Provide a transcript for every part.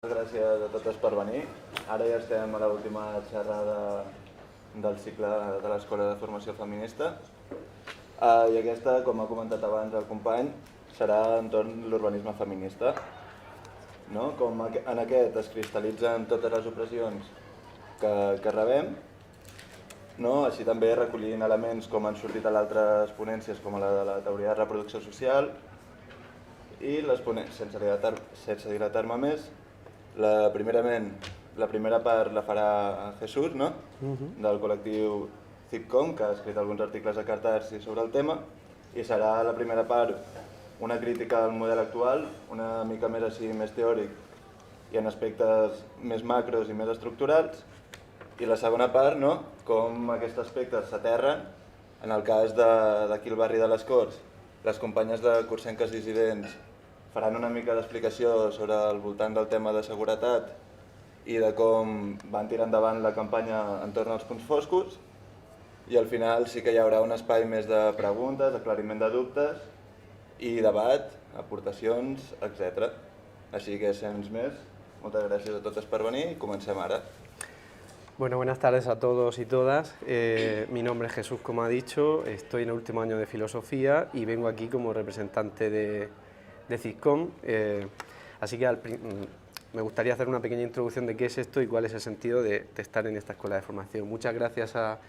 Gràcies a totes per venir. Ara ja estem a l'última xerrada del cicle de l'Escola de Formació Feminista. I aquesta, com ha comentat abans el company, serà entorn l'urbanisme feminista. No? Com en aquest es cristal·litzen totes les opressions que rebem, no? Així també recollint elements com han sortit a l'altres ponències, com la de la teoria de reproducció social, i les ponències, sense dilatar-me més, la primera part la farà Jesús, no? Del col·lectiu CIPCOM, que ha escrit alguns articles a Catarsi sobre el tema, i serà la primera part una crítica al model actual, una mica més així, més teòric i en aspectes més macros i més estructurals, i la segona part, no? Com aquests aspectes s'aterren. En el cas d'aquí al barri de les Corts, les companyes de Cursenques Dissidents faran una mica d'explicació sobre el voltant del tema de seguretat i de com van tirar endavant la campanya entorn als punts foscos, i al final sí que hi haurà un espai més de preguntes, aclariment de dubtes i debat, aportacions, etc. Així que, sense més, moltes gràcies a totes per venir i comencem ara. Bueno, buenas tardes a todos y todas. Mi nombre es Jesús, como ha dicho, estoy en el último año de filosofía y vengo aquí como representante de CIPCOM, así que me gustaría hacer una pequeña introducción de qué es esto y cuál es el sentido de estar en esta escuela de formación. Muchas gracias a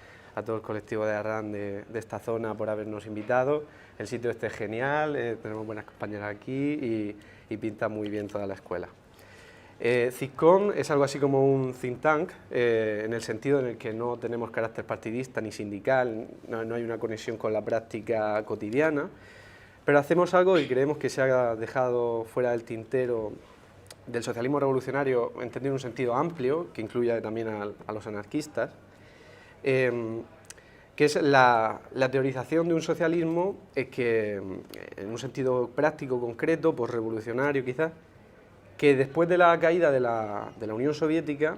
todo el colectivo de Arran de esta zona por habernos invitado. El sitio este es genial, tenemos buenas compañeras aquí y pinta muy bien toda la escuela. CIPCOM es algo así como un think tank, en el sentido en el que no tenemos carácter partidista ni sindical, no hay una conexión con la práctica cotidiana, pero hacemos algo y creemos que se ha dejado fuera del tintero del socialismo revolucionario, entendido en un sentido amplio, que incluye también a los anarquistas, que es la teorización de un socialismo que, en un sentido práctico, concreto, posrevolucionario quizás, que después de la caída de la Unión Soviética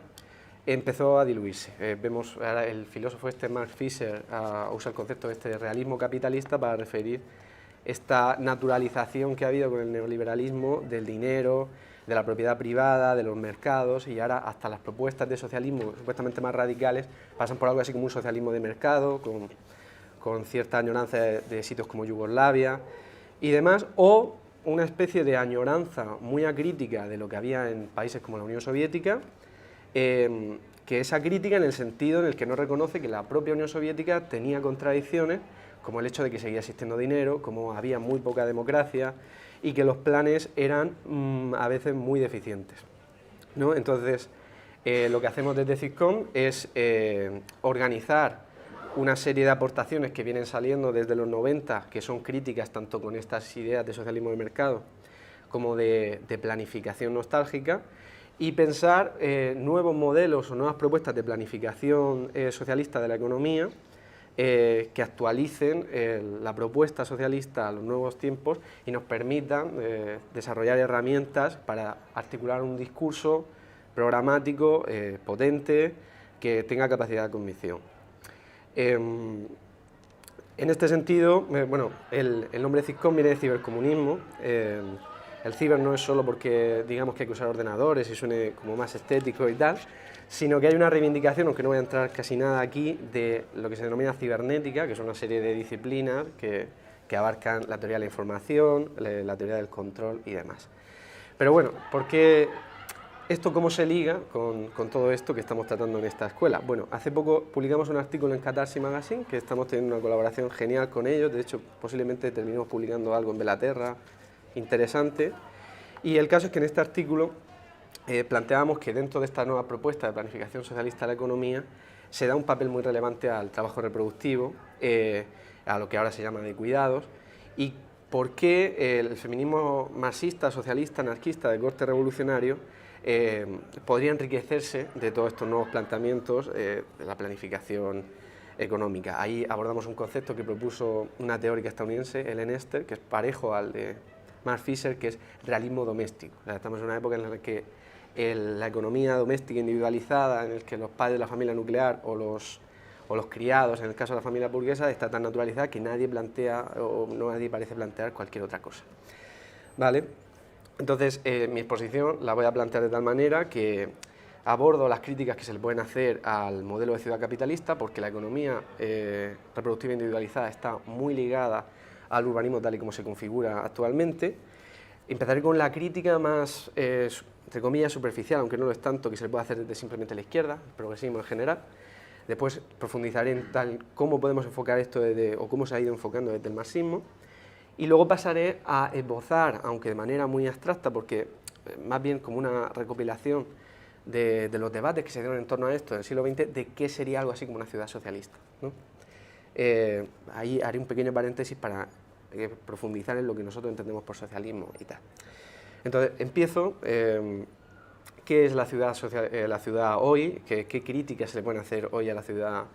empezó a diluirse. Vemos ahora el filósofo Mark Fisher usa el concepto de realismo capitalista para referir esta naturalización que ha habido con el neoliberalismo del dinero, de la propiedad privada, de los mercados, y ahora hasta las propuestas de socialismo supuestamente más radicales pasan por algo así como un socialismo de mercado, con cierta añoranza de sitios como Yugoslavia y demás, o una especie de añoranza muy acrítica de lo que había en países como la Unión Soviética, que esa crítica en el sentido en el que no reconoce que la propia Unión Soviética tenía contradicciones, como el hecho de que seguía existiendo dinero, como había muy poca democracia y que los planes eran a veces muy deficientes, ¿no? Entonces, lo que hacemos desde CIPCOM es organizar una serie de aportaciones que vienen saliendo desde los 90, que son críticas tanto con estas ideas de socialismo de mercado como de planificación nostálgica, y pensar nuevos modelos o nuevas propuestas de planificación socialista de la economía, que actualicen la propuesta socialista a los nuevos tiempos y nos permitan desarrollar herramientas para articular un discurso programático potente que tenga capacidad de convicción. En este sentido, bueno, el nombre de CIPCOM viene de cibercomunismo. El ciber no es solo porque digamos que hay que usar ordenadores y suene como más estético y tal, sino que hay una reivindicación, aunque no voy a entrar casi nada aquí, de lo que se denomina cibernética, que es una serie de disciplinas que abarcan la teoría de la información, la teoría del control y demás. Pero bueno, ¿por qué esto cómo se liga con todo esto que estamos tratando en esta escuela? Bueno, hace poco publicamos un artículo en Catarsi Magazine, que estamos teniendo una colaboración genial con ellos, de hecho posiblemente terminemos publicando algo en Belaterra interesante, y el caso es que en este artículo planteábamos que dentro de esta nueva propuesta de planificación socialista de la economía se da un papel muy relevante al trabajo reproductivo, a lo que ahora se llama de cuidados, y por qué el feminismo marxista, socialista, anarquista de corte revolucionario podría enriquecerse de todos estos nuevos planteamientos de la planificación económica. Ahí abordamos un concepto que propuso una teórica estadounidense, Ellen Ester, que es parejo al de Mark Fisher, que es realismo doméstico. O sea, estamos en una época en la que la economía doméstica individualizada, en la que los padres de la familia nuclear o los criados, en el caso de la familia burguesa, está tan naturalizada que nadie plantea o nadie parece plantear cualquier otra cosa. ¿Vale? Entonces, mi exposición la voy a plantear de tal manera que abordo las críticas que se le pueden hacer al modelo de ciudad capitalista, porque la economía reproductiva individualizada está muy ligada al urbanismo tal y como se configura actualmente. Empezaré con la crítica más, entre comillas, superficial, aunque no lo es tanto, que se le puede hacer desde simplemente la izquierda, el progresismo en general. Después profundizaré en cómo podemos enfocar esto o cómo se ha ido enfocando desde el marxismo. Y luego pasaré a esbozar, aunque de manera muy abstracta, porque más bien como una recopilación de los debates que se dieron en torno a esto en el siglo XX, de qué sería algo así como una ciudad socialista, ¿no? Ahí haré un pequeño paréntesis para profundizar en lo que nosotros entendemos por socialismo y tal. Entonces, empiezo. ¿Qué es la ciudad hoy? ¿Qué críticas se le pueden hacer hoy a la ciudad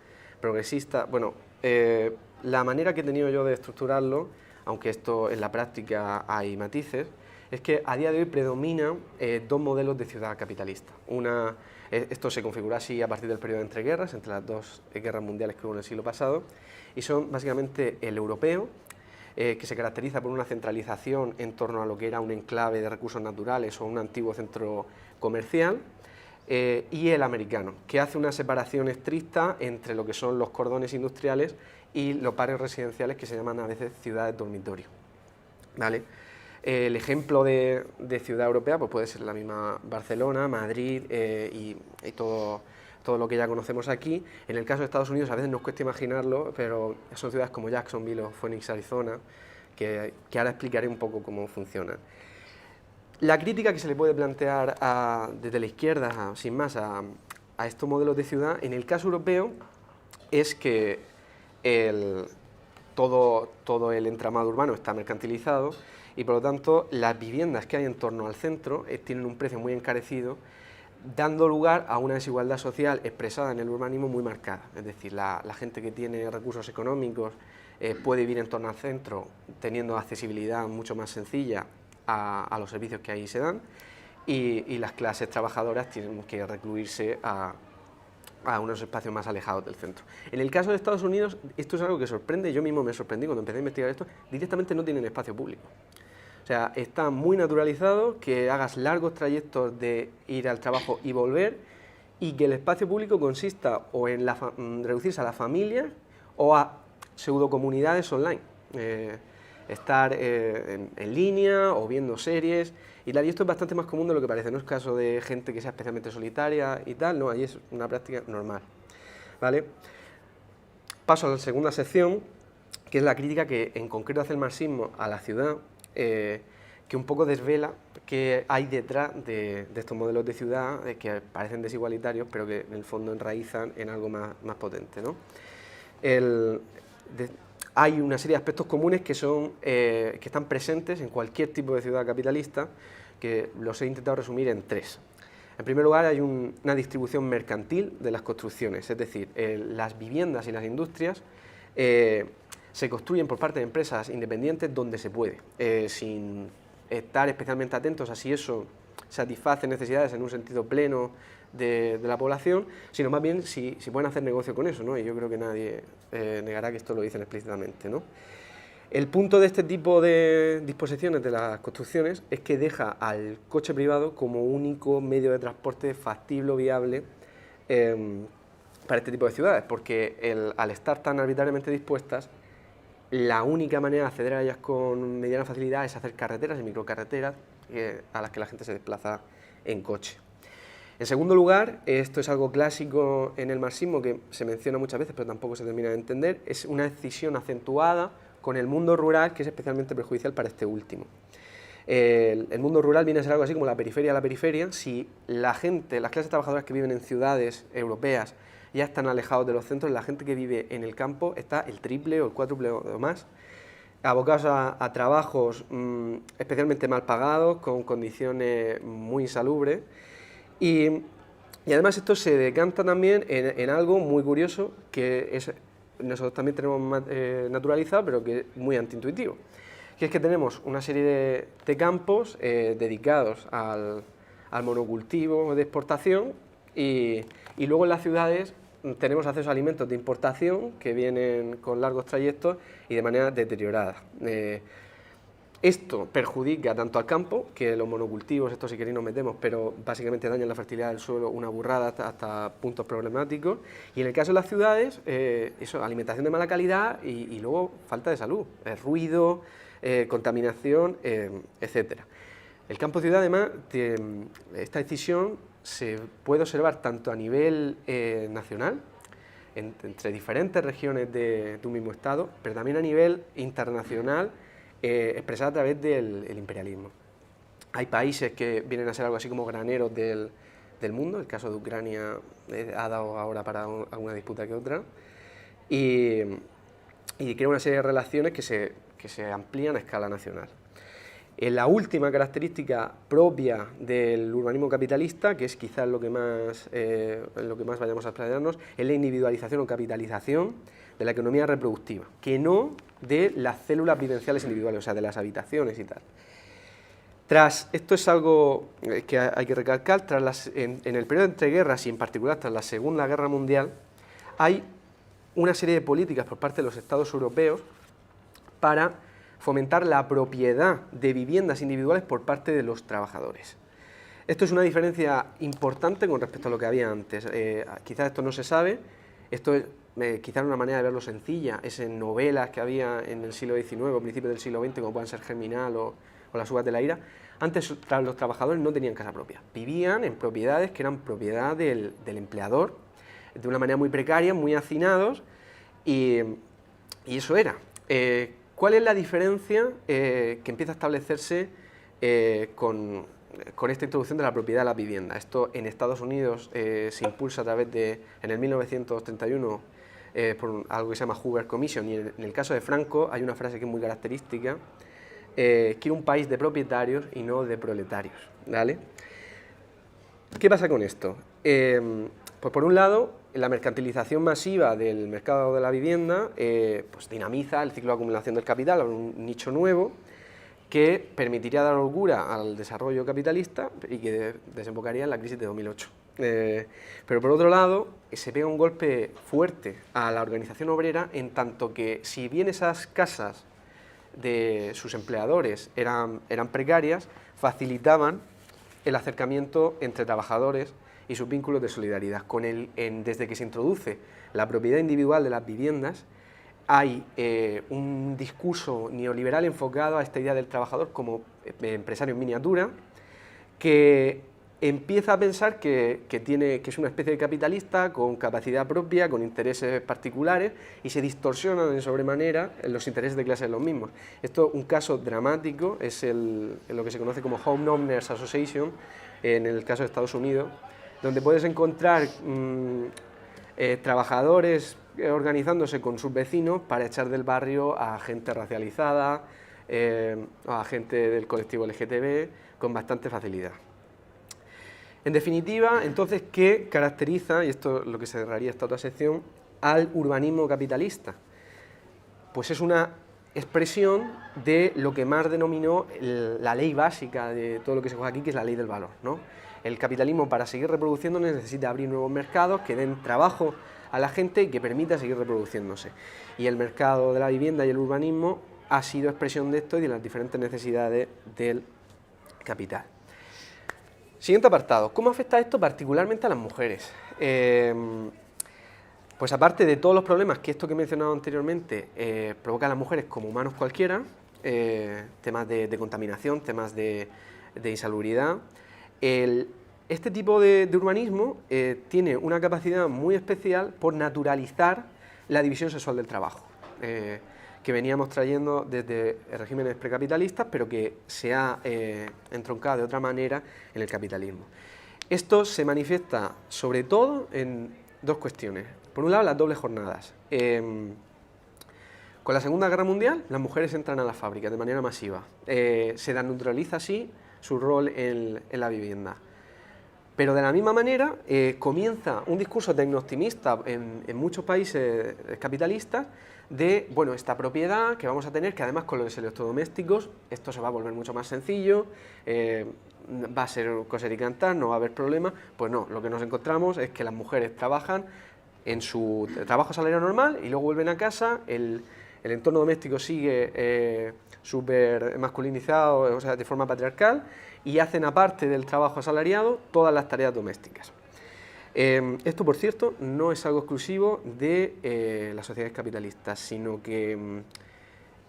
progresista? Bueno, la manera que he tenido yo de estructurarlo, aunque esto en la práctica hay matices, es que a día de hoy predominan dos modelos de ciudad capitalista. Esto se configura así a partir del periodo de entreguerras, entre las dos guerras mundiales que hubo en el siglo pasado, y son básicamente el europeo, que se caracteriza por una centralización en torno a lo que era un enclave de recursos naturales o un antiguo centro comercial, y el americano, que hace una separación estricta entre lo que son los cordones industriales y los barrios residenciales que se llaman a veces ciudades dormitorio, ¿vale? El ejemplo de ciudad europea pues puede ser la misma Barcelona, Madrid y todo lo que ya conocemos aquí. En el caso de Estados Unidos a veces nos cuesta imaginarlo, pero son ciudades como Jacksonville o Phoenix, Arizona, que ahora explicaré un poco cómo funcionan. La crítica que se le puede plantear desde la izquierda, sin más, a estos modelos de ciudad, en el caso europeo, es que todo el entramado urbano está mercantilizado y por lo tanto las viviendas que hay en torno al centro tienen un precio muy encarecido, dando lugar a una desigualdad social expresada en el urbanismo muy marcada. Es decir, la gente que tiene recursos económicos puede vivir en torno al centro teniendo accesibilidad mucho más sencilla a los servicios que ahí se dan, y las clases trabajadoras tienen que recluirse a unos espacios más alejados del centro. En el caso de Estados Unidos, esto es algo que sorprende, yo mismo me sorprendí cuando empecé a investigar esto, directamente no tienen espacio público. O sea, está muy naturalizado que hagas largos trayectos de ir al trabajo y volver, y que el espacio público consista o en reducirse a la familia o a pseudocomunidades online. Estar en línea o viendo series y tal, y esto es bastante más común de lo que parece, no es caso de gente que sea especialmente solitaria y tal, no, ahí es una práctica normal, ¿vale? Paso a la segunda sección, que es la crítica que en concreto hace el marxismo a la ciudad, que un poco desvela qué hay detrás de estos modelos de ciudad que parecen desigualitarios, pero que en el fondo enraizan en algo más potente, ¿no? Hay una serie de aspectos comunes que están presentes en cualquier tipo de ciudad capitalista, que los he intentado resumir en tres. En primer lugar, hay una distribución mercantil de las construcciones, es decir, las viviendas y las industrias se construyen por parte de empresas independientes donde se puede, sin estar especialmente atentos a si eso satisface necesidades en un sentido pleno de la población, sino más bien si pueden hacer negocio con eso, ¿no? Y yo creo que nadie negará que esto lo dicen explícitamente, ¿no? El punto de este tipo de disposiciones de las construcciones es que deja al coche privado como único medio de transporte factible o viable para este tipo de ciudades, porque al estar tan arbitrariamente dispuestas, la única manera de acceder a ellas con mediana facilidad es hacer carreteras y microcarreteras a las que la gente se desplaza en coche. En segundo lugar, esto es algo clásico en el marxismo que se menciona muchas veces pero tampoco se termina de entender, es una escisión acentuada con el mundo rural que es especialmente perjudicial para este último. El mundo rural viene a ser algo así como la periferia de la periferia. Si la gente, las clases trabajadoras que viven en ciudades europeas ya están alejados de los centros, la gente que vive en el campo está el triple o el cuádruple o más, abocados a trabajos especialmente mal pagados, con condiciones muy insalubres, y además esto se decanta también en algo muy curioso que nosotros también tenemos naturalizado, pero que es muy antiintuitivo, que es que tenemos una serie de campos dedicados al monocultivo de exportación, y luego en las ciudades tenemos acceso a alimentos de importación que vienen con largos trayectos y de manera deteriorada. Esto perjudica tanto al campo, que los monocultivos, esto si queréis nos metemos, pero básicamente dañan la fertilidad del suelo, una burrada hasta puntos problemáticos. Y en el caso de las ciudades, eso, alimentación de mala calidad y luego falta de salud, ruido, contaminación, etcétera. El campo-ciudad, además, esta decisión se puede observar tanto a nivel nacional, entre diferentes regiones de un mismo estado, pero también a nivel internacional, expresada a través del imperialismo. Hay países que vienen a ser algo así como graneros del mundo, el caso de Ucrania ha dado ahora para alguna disputa que otra, y crea una serie de relaciones que se amplían a escala nacional. La última característica propia del urbanismo capitalista, que es quizás lo que más vayamos a explayarnos, es la individualización o capitalización de la economía reproductiva, que no de las células vivenciales individuales, o sea, de las habitaciones y tal. Esto es algo que hay que recalcar, en el periodo entre guerras y en particular tras la Segunda Guerra Mundial, hay una serie de políticas por parte de los estados europeos para fomentar la propiedad de viviendas individuales por parte de los trabajadores. Esto es una diferencia importante con respecto a lo que había antes. Quizás esto no se sabe, esto es quizás una manera de verlo sencilla, es en novelas que había en el siglo XIX o principios del siglo XX, como puedan ser Germinal o Las uvas de la ira. Antes los trabajadores no tenían casa propia, vivían en propiedades que eran propiedad del empleador, de una manera muy precaria, muy hacinados, y eso era. ¿Cuál es la diferencia que empieza a establecerse con esta introducción de la propiedad de la vivienda? Esto en Estados Unidos se impulsa a través en el 1931, por algo que se llama Hoover Commission, y en el caso de Franco hay una frase que es muy característica: quiero un país de propietarios y no de proletarios, ¿vale? ¿Qué pasa con esto? Pues por un lado, la mercantilización masiva del mercado de la vivienda pues dinamiza el ciclo de acumulación del capital a un nicho nuevo que permitiría dar holgura al desarrollo capitalista y que desembocaría en la crisis de 2008. Pero por otro lado, se pega un golpe fuerte a la organización obrera, en tanto que si bien esas casas de sus empleadores eran precarias, facilitaban el acercamiento entre trabajadores y sus vínculos de solidaridad. Desde que se introduce la propiedad individual de las viviendas, hay un discurso neoliberal enfocado a esta idea del trabajador como empresario en miniatura, que empieza a pensar que es una especie de capitalista con capacidad propia, con intereses particulares, y se distorsionan en sobremanera los intereses de clase de los mismos. Esto, un caso dramático, es lo que se conoce como Home Owners Association, en el caso de Estados Unidos, donde puedes encontrar trabajadores organizándose con sus vecinos para echar del barrio a gente racializada, a gente del colectivo LGTB, con bastante facilidad. En definitiva, entonces, ¿qué caracteriza, y esto es lo que cerraría esta otra sección, al urbanismo capitalista? Pues es una expresión de lo que Marx denominó la ley básica de todo lo que se juega aquí, que es la ley del valor, ¿no? El capitalismo, para seguir reproduciendo, necesita abrir nuevos mercados que den trabajo a la gente y que permita seguir reproduciéndose. Y el mercado de la vivienda y el urbanismo ha sido expresión de esto y de las diferentes necesidades del capital. Siguiente apartado, ¿cómo afecta esto particularmente a las mujeres? Pues aparte de todos los problemas que esto que he mencionado anteriormente provoca a las mujeres como humanos cualquiera, temas de contaminación, temas de insalubridad, este tipo de urbanismo tiene una capacidad muy especial por naturalizar la división sexual del trabajo, que veníamos trayendo desde regímenes precapitalistas, pero que se ha entroncado de otra manera en el capitalismo. Esto se manifiesta sobre todo en dos cuestiones. Por un lado, las dobles jornadas. Con la Segunda Guerra Mundial, las mujeres entran a las fábricas de manera masiva. Se desnaturaliza así su rol en la vivienda. Pero de la misma manera comienza un discurso tecno-optimista en muchos países capitalistas de, bueno, esta propiedad que vamos a tener, que además con los electrodomésticos esto se va a volver mucho más sencillo, va a ser coser y cantar, no va a haber problema. Pues no, lo que nos encontramos es que las mujeres trabajan en su trabajo salario normal y luego vuelven a casa, el el entorno doméstico sigue súper masculinizado, o sea, de forma patriarcal, y hacen, aparte del trabajo asalariado, todas las tareas domésticas. Esto, por cierto, no es algo exclusivo de las sociedades capitalistas, sino que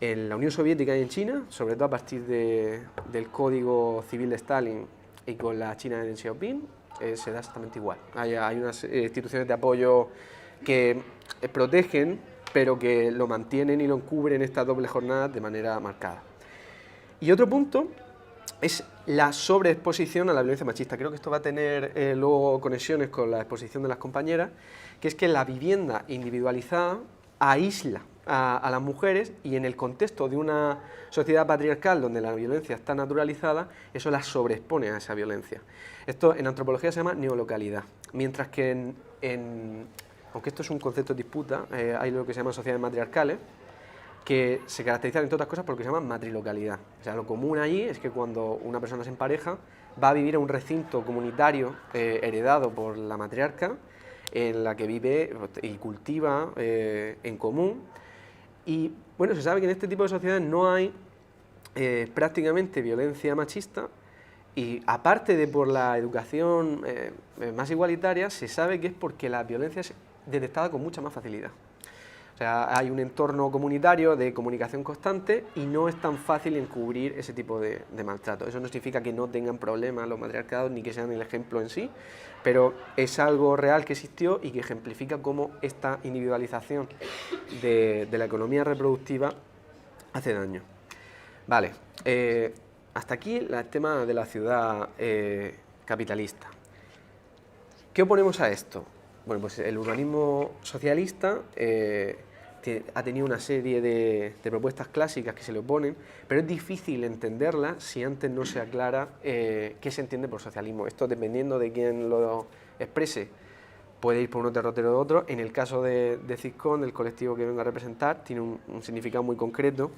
en la Unión Soviética y en China, sobre todo a partir del Código Civil de Stalin y con la China de Deng Xiaoping, se da exactamente igual. Hay unas instituciones de apoyo que protegen, pero que lo mantienen y lo encubren estas dobles jornadas de manera marcada. Y otro punto es la sobreexposición a la violencia machista. Creo que esto va a tener luego conexiones con la exposición de las compañeras, que es que la vivienda individualizada aísla a las mujeres, y en el contexto de una sociedad patriarcal donde la violencia está naturalizada, eso las sobreexpone a esa violencia. Esto en antropología se llama neolocalidad, mientras que aunque esto es un concepto de disputa, hay lo que se llaman sociedades matriarcales, que se caracterizan, entre otras cosas, por lo que se llama matrilocalidad. O sea, lo común allí es que cuando una persona se empareja, va a vivir en un recinto comunitario heredado por la matriarca, en la que vive y cultiva en común. Y bueno, se sabe que en este tipo de sociedades no hay prácticamente violencia machista, y aparte de por la educación más igualitaria, se sabe que es porque la violencia es detectada con mucha más facilidad. O sea, hay un entorno comunitario de comunicación constante y no es tan fácil encubrir ese tipo de maltrato. Eso no significa que no tengan problemas los matriarcados ni que sean el ejemplo en sí, pero es algo real que existió y que ejemplifica cómo esta individualización de la economía reproductiva hace daño. Vale, hasta aquí el tema de la ciudad capitalista. ¿Qué oponemos a esto? Bueno, pues el urbanismo socialista ha tenido una serie de propuestas clásicas que se le oponen, pero es difícil entenderlas si antes no se aclara qué se entiende por socialismo. Esto, dependiendo de quién lo exprese, puede ir por un derrotero de otro. En el caso de CISCON, del colectivo que vengo a representar, tiene un significado muy concreto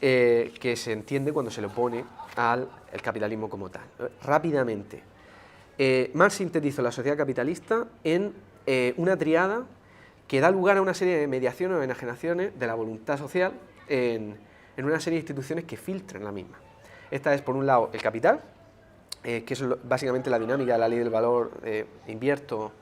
que se entiende cuando se le opone al capitalismo como tal. Rápidamente, Marx sintetizó la sociedad capitalista en una triada que da lugar a una serie de mediaciones o enajenaciones de la voluntad social en una serie de instituciones que filtran la misma. Esta es, por un lado, el capital, que es básicamente la dinámica de la ley del valor: invierto,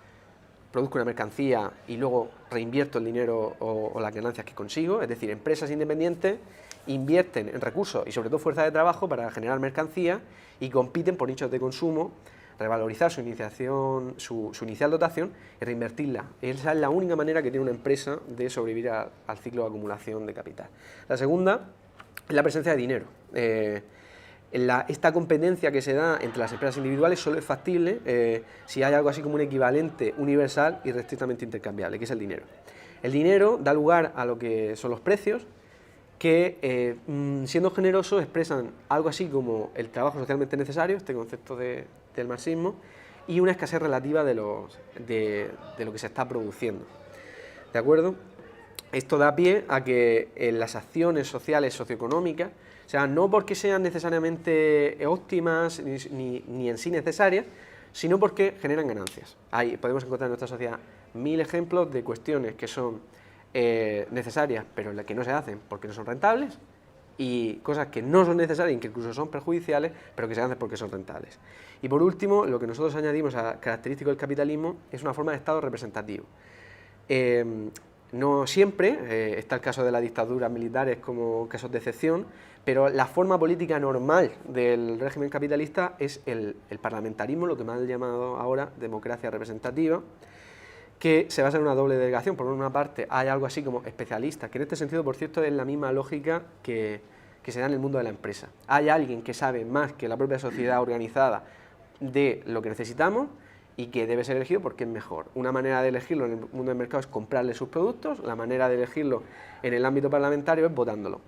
produzco una mercancía y luego reinvierto el dinero o las ganancias que consigo. Es decir, empresas independientes invierten en recursos y sobre todo fuerza de trabajo para generar mercancía y compiten por nichos de consumo, revalorizar su inicial dotación y reinvertirla. Esa es la única manera que tiene una empresa de sobrevivir al ciclo de acumulación de capital. La segunda es la presencia de dinero. Esta competencia que se da entre las empresas individuales solo es factible si hay algo así como un equivalente universal y restrictamente intercambiable, que es el dinero. El dinero da lugar a lo que son los precios, que siendo generosos expresan algo así como el trabajo socialmente necesario, este concepto del marxismo, y una escasez relativa de lo que se está produciendo. ¿De acuerdo? Esto da pie a que las acciones sociales socioeconómicas, o sea, no porque sean necesariamente óptimas ni en sí necesarias, sino porque generan ganancias. Podemos encontrar en nuestra sociedad 1000 ejemplos de cuestiones que son necesarias, pero que no se hacen porque no son rentables, y cosas que no son necesarias y que incluso son perjudiciales, pero que se hacen porque son rentables. Y por último, lo que nosotros añadimos a característico del capitalismo es una forma de Estado representativo. No siempre, está el caso de las dictaduras militares como casos de excepción, pero la forma política normal del régimen capitalista es el parlamentarismo, lo que más han llamado ahora democracia representativa, que se basa en una doble delegación. Por una parte hay algo así como especialistas, que en este sentido, por cierto, es la misma lógica que se da en el mundo de la empresa. Hay alguien que sabe más que la propia sociedad organizada de lo que necesitamos y que debe ser elegido porque es mejor. Una manera de elegirlo en el mundo del mercado es comprarle sus productos, la manera de elegirlo en el ámbito parlamentario es votándolo.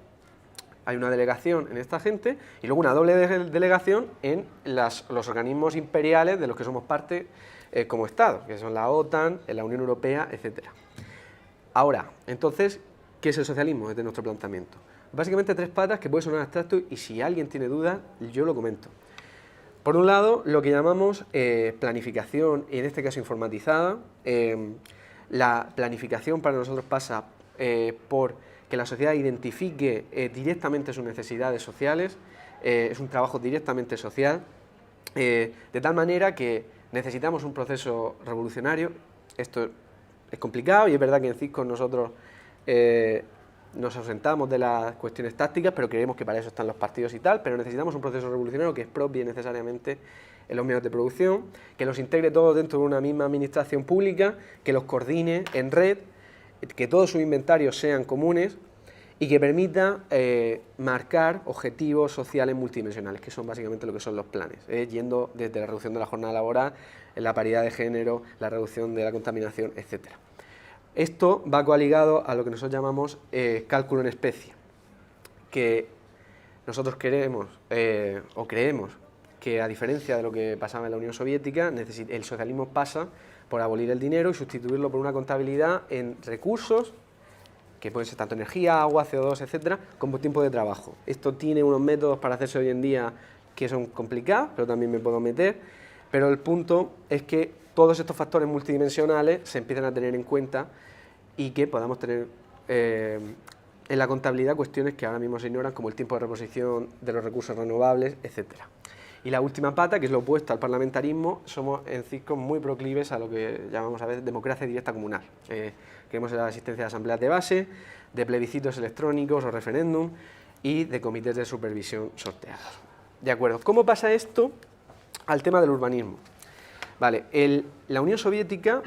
Hay una delegación en esta gente y luego una doble delegación en los organismos imperiales de los que somos parte como Estado, que son la OTAN, la Unión Europea, etc. Ahora, entonces, ¿qué es el socialismo desde nuestro planteamiento? Básicamente 3 patas que puede sonar abstracto y si alguien tiene dudas, yo lo comento. Por un lado, lo que llamamos planificación, y en este caso informatizada. La planificación para nosotros pasa por que que la sociedad identifique directamente sus necesidades sociales, es un trabajo directamente social, de tal manera que necesitamos un proceso revolucionario. Esto es complicado y es verdad que en CISCON nosotros nos ausentamos de las cuestiones tácticas, pero creemos que para eso están los partidos y tal, pero necesitamos un proceso revolucionario que expropie necesariamente en los medios de producción, que los integre todos dentro de una misma administración pública, que los coordine en red, que todos sus inventarios sean comunes y que permita marcar objetivos sociales multidimensionales, que son básicamente lo que son los planes, yendo desde la reducción de la jornada laboral, la paridad de género, la reducción de la contaminación, etc. Esto va coaligado a lo que nosotros llamamos cálculo en especie, que nosotros queremos o creemos que, a diferencia de lo que pasaba en la Unión Soviética, el socialismo pasa por abolir el dinero y sustituirlo por una contabilidad en recursos, que pueden ser tanto energía, agua, CO2, etcétera, como tiempo de trabajo. Esto tiene unos métodos para hacerse hoy en día que son complicados, pero también me puedo meter, pero el punto es que todos estos factores multidimensionales se empiezan a tener en cuenta y que podamos tener en la contabilidad cuestiones que ahora mismo se ignoran, como el tiempo de reposición de los recursos renovables, etcétera. Y la última pata, que es lo opuesto al parlamentarismo, somos en CISCON muy proclives a lo que llamamos a veces democracia directa comunal. Queremos la asistencia de asambleas de base, de plebiscitos electrónicos o referéndum y de comités de supervisión sorteados. De acuerdo, ¿cómo pasa esto al tema del urbanismo? Vale, la Unión Soviética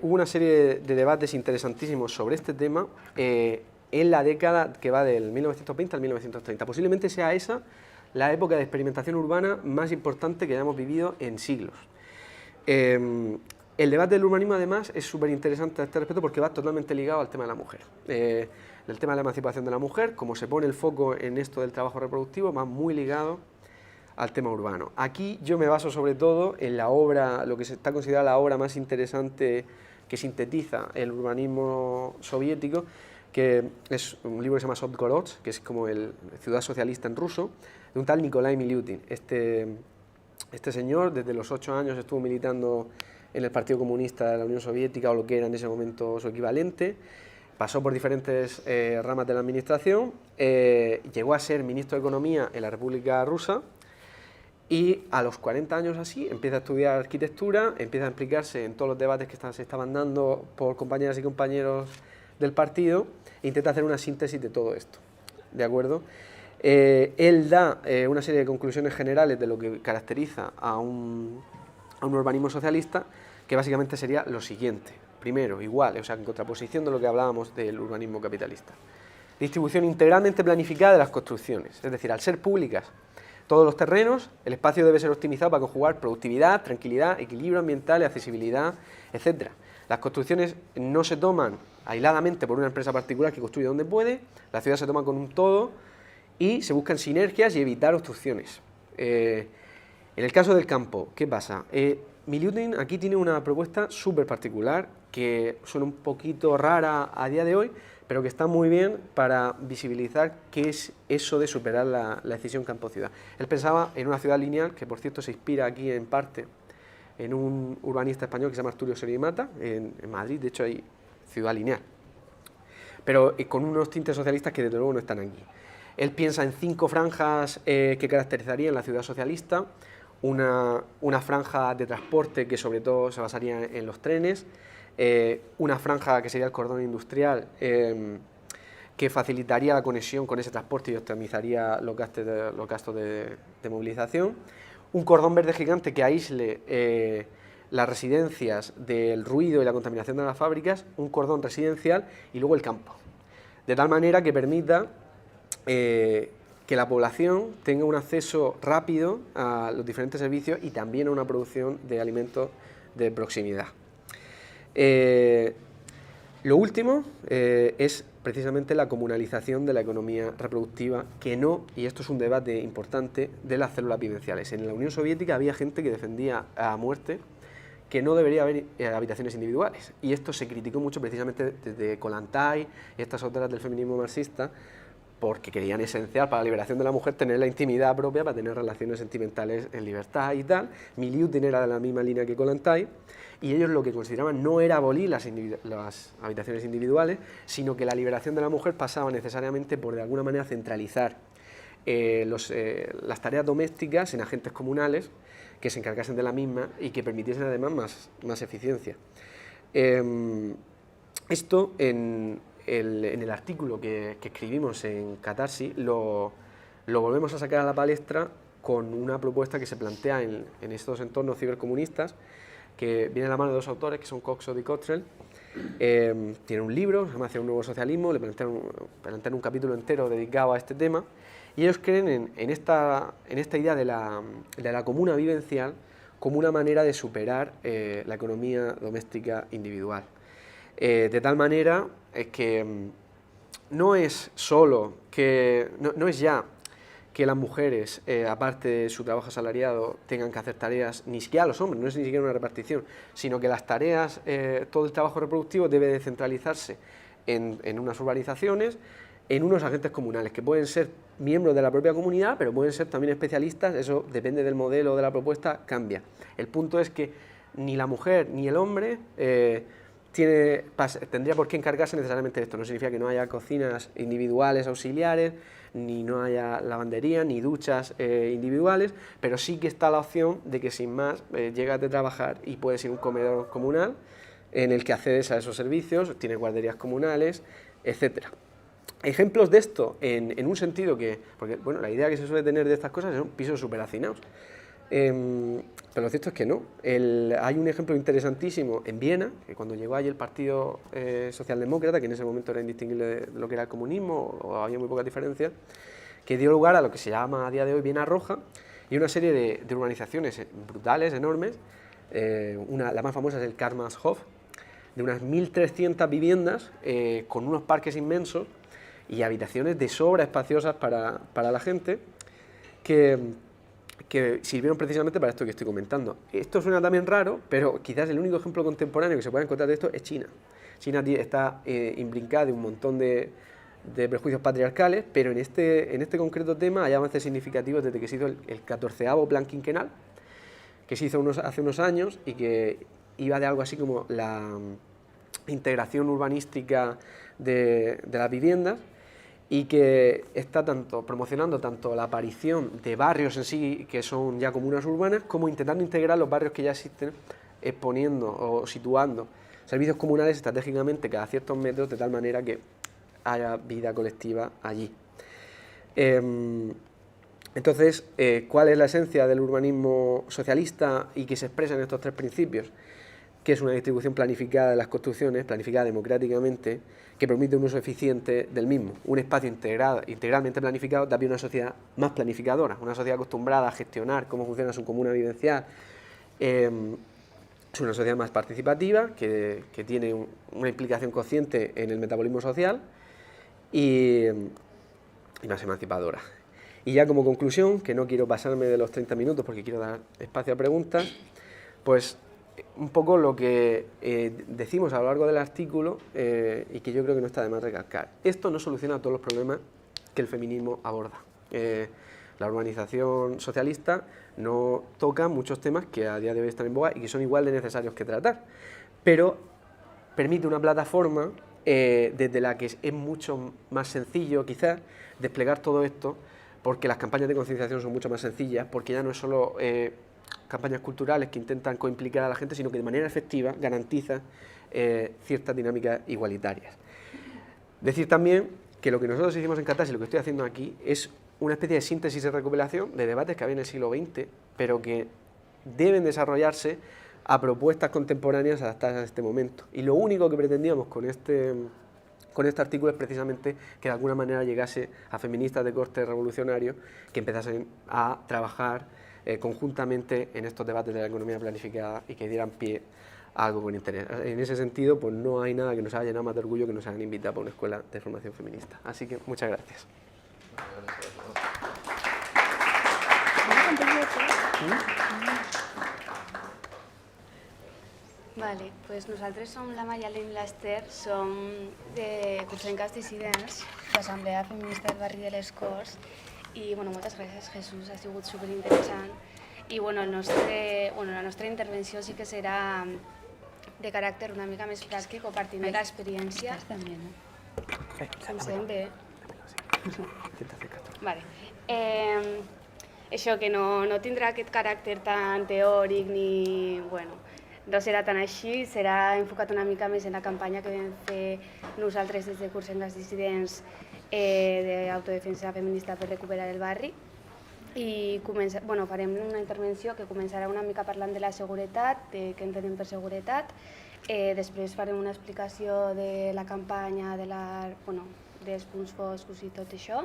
hubo una serie de debates interesantísimos sobre este tema en la década que va del 1920 al 1930. Posiblemente sea esa la época de experimentación urbana más importante que hayamos vivido en siglos. El debate del urbanismo, además, es súper interesante a este respecto porque va totalmente ligado al tema de la mujer. El tema de la emancipación de la mujer, como se pone el foco en esto del trabajo reproductivo, va muy ligado al tema urbano. Aquí yo me baso sobre todo en la obra, lo que se está considerada la obra más interesante que sintetiza el urbanismo soviético, que es un libro que se llama Sovgorod, que es como el Ciudad Socialista en ruso, de un tal Nikolai Miliutin. Este señor, desde los 8 años, estuvo militando en el Partido Comunista de la Unión Soviética, o lo que era en ese momento su equivalente, pasó por diferentes ramas de la administración, llegó a ser ministro de Economía en la República Rusa, y a los 40 años así empieza a estudiar arquitectura, empieza a implicarse en todos los debates que se estaban dando por compañeras y compañeros del partido, e intenta hacer una síntesis de todo esto, ¿de acuerdo? Él da una serie de conclusiones generales de lo que caracteriza a un urbanismo socialista, que básicamente sería lo siguiente. Primero, igual, o sea, en contraposición de lo que hablábamos del urbanismo capitalista. Distribución integralmente planificada de las construcciones, es decir, al ser públicas todos los terrenos, el espacio debe ser optimizado para conjugar productividad, tranquilidad, equilibrio ambiental, accesibilidad, etc. Las construcciones no se toman aisladamente por una empresa particular que construye donde puede, la ciudad se toma con un todo y se buscan sinergias y evitar obstrucciones. En el caso del campo, ¿qué pasa? Miliutin aquí tiene una propuesta súper particular que suena un poquito rara a día de hoy, pero que está muy bien para visibilizar qué es eso de superar la decisión campo-ciudad. Él pensaba en una ciudad lineal, que por cierto se inspira aquí en parte en un urbanista español que se llama Arturo Sorimata, en Madrid, de hecho hay ciudad lineal, pero con unos tintes socialistas que desde luego no están aquí. Él piensa en 5 franjas que caracterizarían la ciudad socialista, una franja de transporte que sobre todo se basaría en los trenes, una franja que sería el cordón industrial que facilitaría la conexión con ese transporte y optimizaría los gastos de movilización, un cordón verde gigante que aísle las residencias del ruido y la contaminación de las fábricas, un cordón residencial y luego el campo, de tal manera que permita que la población tenga un acceso rápido a los diferentes servicios y también a una producción de alimentos de proximidad. Lo último es precisamente la comunalización de la economía reproductiva, que no, y esto es un debate importante, de las células vivenciales. En la Unión Soviética había gente que defendía a muerte que no debería haber habitaciones individuales, y esto se criticó mucho precisamente desde Kollontai y estas otras del feminismo marxista, porque creían esencial para la liberación de la mujer tener la intimidad propia para tener relaciones sentimentales en libertad y tal. Miliutin era de la misma línea que Kollontai, y ellos lo que consideraban no era abolir las habitaciones individuales, sino que la liberación de la mujer pasaba necesariamente por, de alguna manera, centralizar las tareas domésticas en agentes comunales que se encargasen de la misma y que permitiesen además más eficiencia. Esto en el artículo que escribimos en Catarsis lo volvemos a sacar a la palestra con una propuesta que se plantea en estos entornos cibercomunistas, que viene de la mano de dos autores, que son Coxo y Cottrell. Tiene un libro, se llama Hacia un nuevo socialismo, le plantean un capítulo entero dedicado a este tema, y ellos creen en esta idea de la comuna vivencial como una manera de superar la economía doméstica individual. De tal manera que no es solo que, no es ya que las mujeres, aparte de su trabajo asalariado, tengan que hacer tareas, ni siquiera los hombres, no es ni siquiera una repartición, sino que las tareas, todo el trabajo reproductivo debe de centralizarse en unas urbanizaciones, en unos agentes comunales, que pueden ser miembros de la propia comunidad, pero pueden ser también especialistas, eso depende del modelo de la propuesta, cambia. El punto es que ni la mujer ni el hombre tendría por qué encargarse necesariamente de esto. No significa que no haya cocinas individuales auxiliares, ni no haya lavandería, ni duchas individuales, pero sí que está la opción de que sin más llegas de trabajar y puedes ir a un comedor comunal en el que accedes a esos servicios, tienes guarderías comunales, etcétera. Ejemplos de esto en un sentido porque bueno, la idea que se suele tener de estas cosas son pisos súper hacinados. Pero lo cierto es que no. Hay un ejemplo interesantísimo en Viena, que cuando llegó allí el Partido Socialdemócrata, que en ese momento era indistinguible de lo que era el comunismo, o había muy pocas diferencias, que dio lugar a lo que se llama a día de hoy Viena Roja, y una serie de urbanizaciones brutales, enormes. La más famosa es el Karlsruhe, de unas 1.300 viviendas, con unos parques inmensos y habitaciones de sobra espaciosas para la gente, que sirvieron precisamente para esto que estoy comentando. Esto suena también raro, pero quizás el único ejemplo contemporáneo que se pueda encontrar de esto es China. China está imbrincada de un montón de prejuicios patriarcales, pero en este concreto tema hay avances significativos desde que se hizo el 14º plan quinquenal, que se hizo hace unos años y que iba de algo así como la integración urbanística de las viviendas, y que está promocionando tanto la aparición de barrios en sí, que son ya comunas urbanas, como intentando integrar los barrios que ya existen, exponiendo o situando servicios comunales estratégicamente cada ciertos metros, de tal manera que haya vida colectiva allí. Entonces, ¿cuál es la esencia del urbanismo socialista y que se expresa en estos tres principios? Que es una distribución planificada de las construcciones, planificada democráticamente, que permite un uso eficiente del mismo. Un espacio integralmente planificado da pie a una sociedad más planificadora, una sociedad acostumbrada a gestionar cómo funciona su comuna vivencial. Es una sociedad más participativa, que tiene una implicación consciente en el metabolismo social y más emancipadora. Y ya como conclusión, que no quiero pasarme de los 30 minutos porque quiero dar espacio a preguntas, pues un poco lo que decimos a lo largo del artículo y que yo creo que no está de más recalcar. Esto no soluciona todos los problemas que el feminismo aborda. La urbanización socialista no toca muchos temas que a día de hoy están en boga y que son igual de necesarios que tratar, pero permite una plataforma desde la que es mucho más sencillo quizás desplegar todo esto, porque las campañas de concienciación son mucho más sencillas, porque ya no es solo campañas culturales que intentan coimplicar a la gente, sino que de manera efectiva garantizan ciertas dinámicas igualitarias. Decir también que lo que nosotros hicimos en Catarsis y lo que estoy haciendo aquí es una especie de síntesis y recopilación de debates que había en el siglo XX, pero que deben desarrollarse a propuestas contemporáneas adaptadas a este momento. Y lo único que pretendíamos con este artículo es precisamente que de alguna manera llegase a feministas de corte revolucionario que empezasen a trabajar conjuntamente en estos debates de la economía planificada y que dieran pie a algo con interés. En ese sentido, pues no hay nada que nos haya llenado más de orgullo que nos hayan invitado para una escuela de formación feminista. Así que muchas gracias. Vale, pues nosaltres som la Mayalena i l'Ester, som de Cursenques Dissidents, l'Assemblea Feminista del barri de les Corts, i moltes gràcies, Jesús, ha sigut superinteressant. I la nostra intervenció sí que serà de caràcter una mica més pràctic o partint de l'experiència. Em sent bé? Vale. Això, que no tindrà aquest caràcter tan teòric ni... no serà tan així, serà enfocat una mica més en la campanya que vam fer nosaltres des de Cursenques Dissidents d'autodefensa feminista per recuperar el barri. I farem una intervenció que començarà una mica parlant de la seguretat, de què entenem per seguretat. Després farem una explicació de la campanya, dels punts foscos i tot això,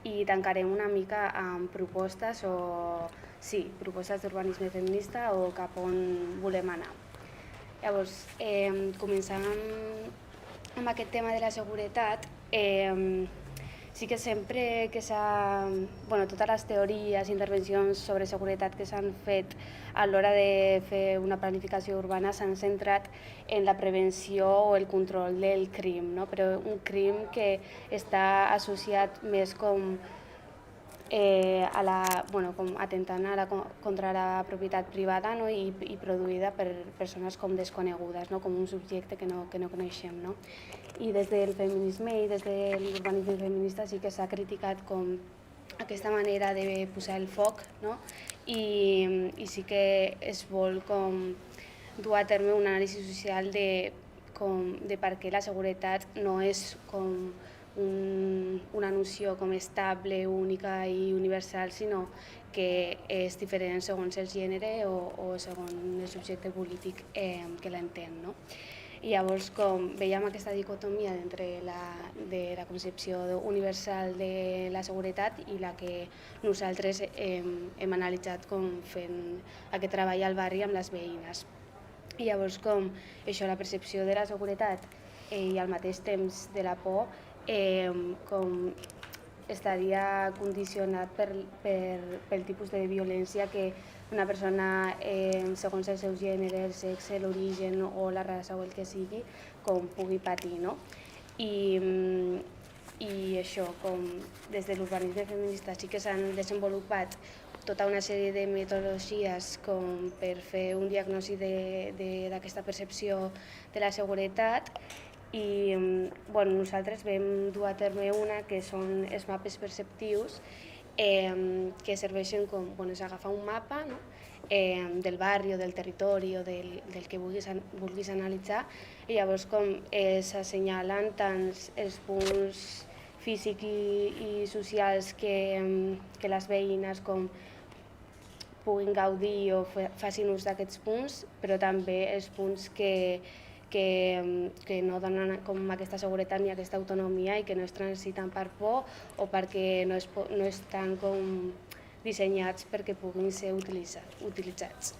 i tancarem una mica amb propostes d'urbanisme feminista o cap on volem anar. Llavors, començant amb aquest tema de la seguretat, sí que sempre que totes les teories i intervencions sobre seguretat que s'han fet a l'hora de fer una planificació urbana s'han centrat en la prevenció o el control del crim, però un crim que està associat més com atentant contra la propietat privada i produïda per persones com desconegudes, com un subjecte que no coneixem. I des del feminisme i des de l'urbanisme feminista sí que s'ha criticat com aquesta manera de posar el foc i sí que es vol dur a terme un anàlisi social de per què la seguretat no és com una noció com estable, única i universal, sinó que és diferent segons el gènere o segons el subjecte polític que l'entén. I llavors, com veiem aquesta dicotomia entre la concepció universal de la seguretat i la que nosaltres hem analitzat com fent aquest treball al barri amb les veïnes. I llavors, com això, la percepció de la seguretat i al mateix temps de la por com estaria condicionat pel tipus de violència que una persona, segons el seu gènere, el sexe, l'origen o la raça o el que sigui, com pugui patir. I això, com des de l'urbanisme feminista sí que s'han desenvolupat tota una sèrie de metodologies com per fer un diagnòstic d'aquesta percepció de la seguretat. I nosaltres vam dur a terme una que són els mapes perceptius que serveixen com agafar un mapa del barri o del territori o del que vulguis analitzar i llavors com s'assenyalen tant els punts físics i socials que les veïnes com puguin gaudir o facin ús d'aquests punts, però també els punts que no donen com aquesta seguretat ni aquesta autonomia i que no es transiten per por o perquè no estan com dissenyats perquè puguin ser utilitzats.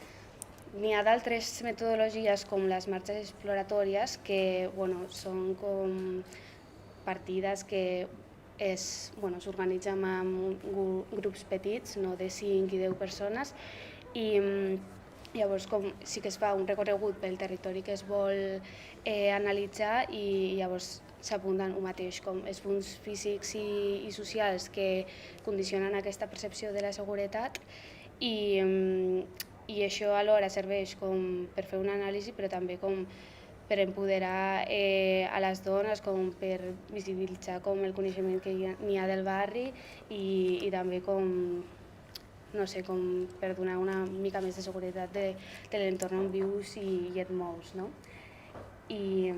N'hi ha d'altres metodologies com les marxes exploratòries que són com partides que s'organitzen en grups petits, no de 5 i 10 persones, i llavors sí que es fa un recorregut pel territori que es vol analitzar i llavors s'apunten el mateix, com els punts físics i socials que condicionen aquesta percepció de la seguretat i això alhora serveix com per fer una anàlisi però també com per empoderar a les dones, com per visibilitzar com el coneixement que n'hi ha del barri i també com per donar una mica més de seguretat de l'entorn on vius i et mous. I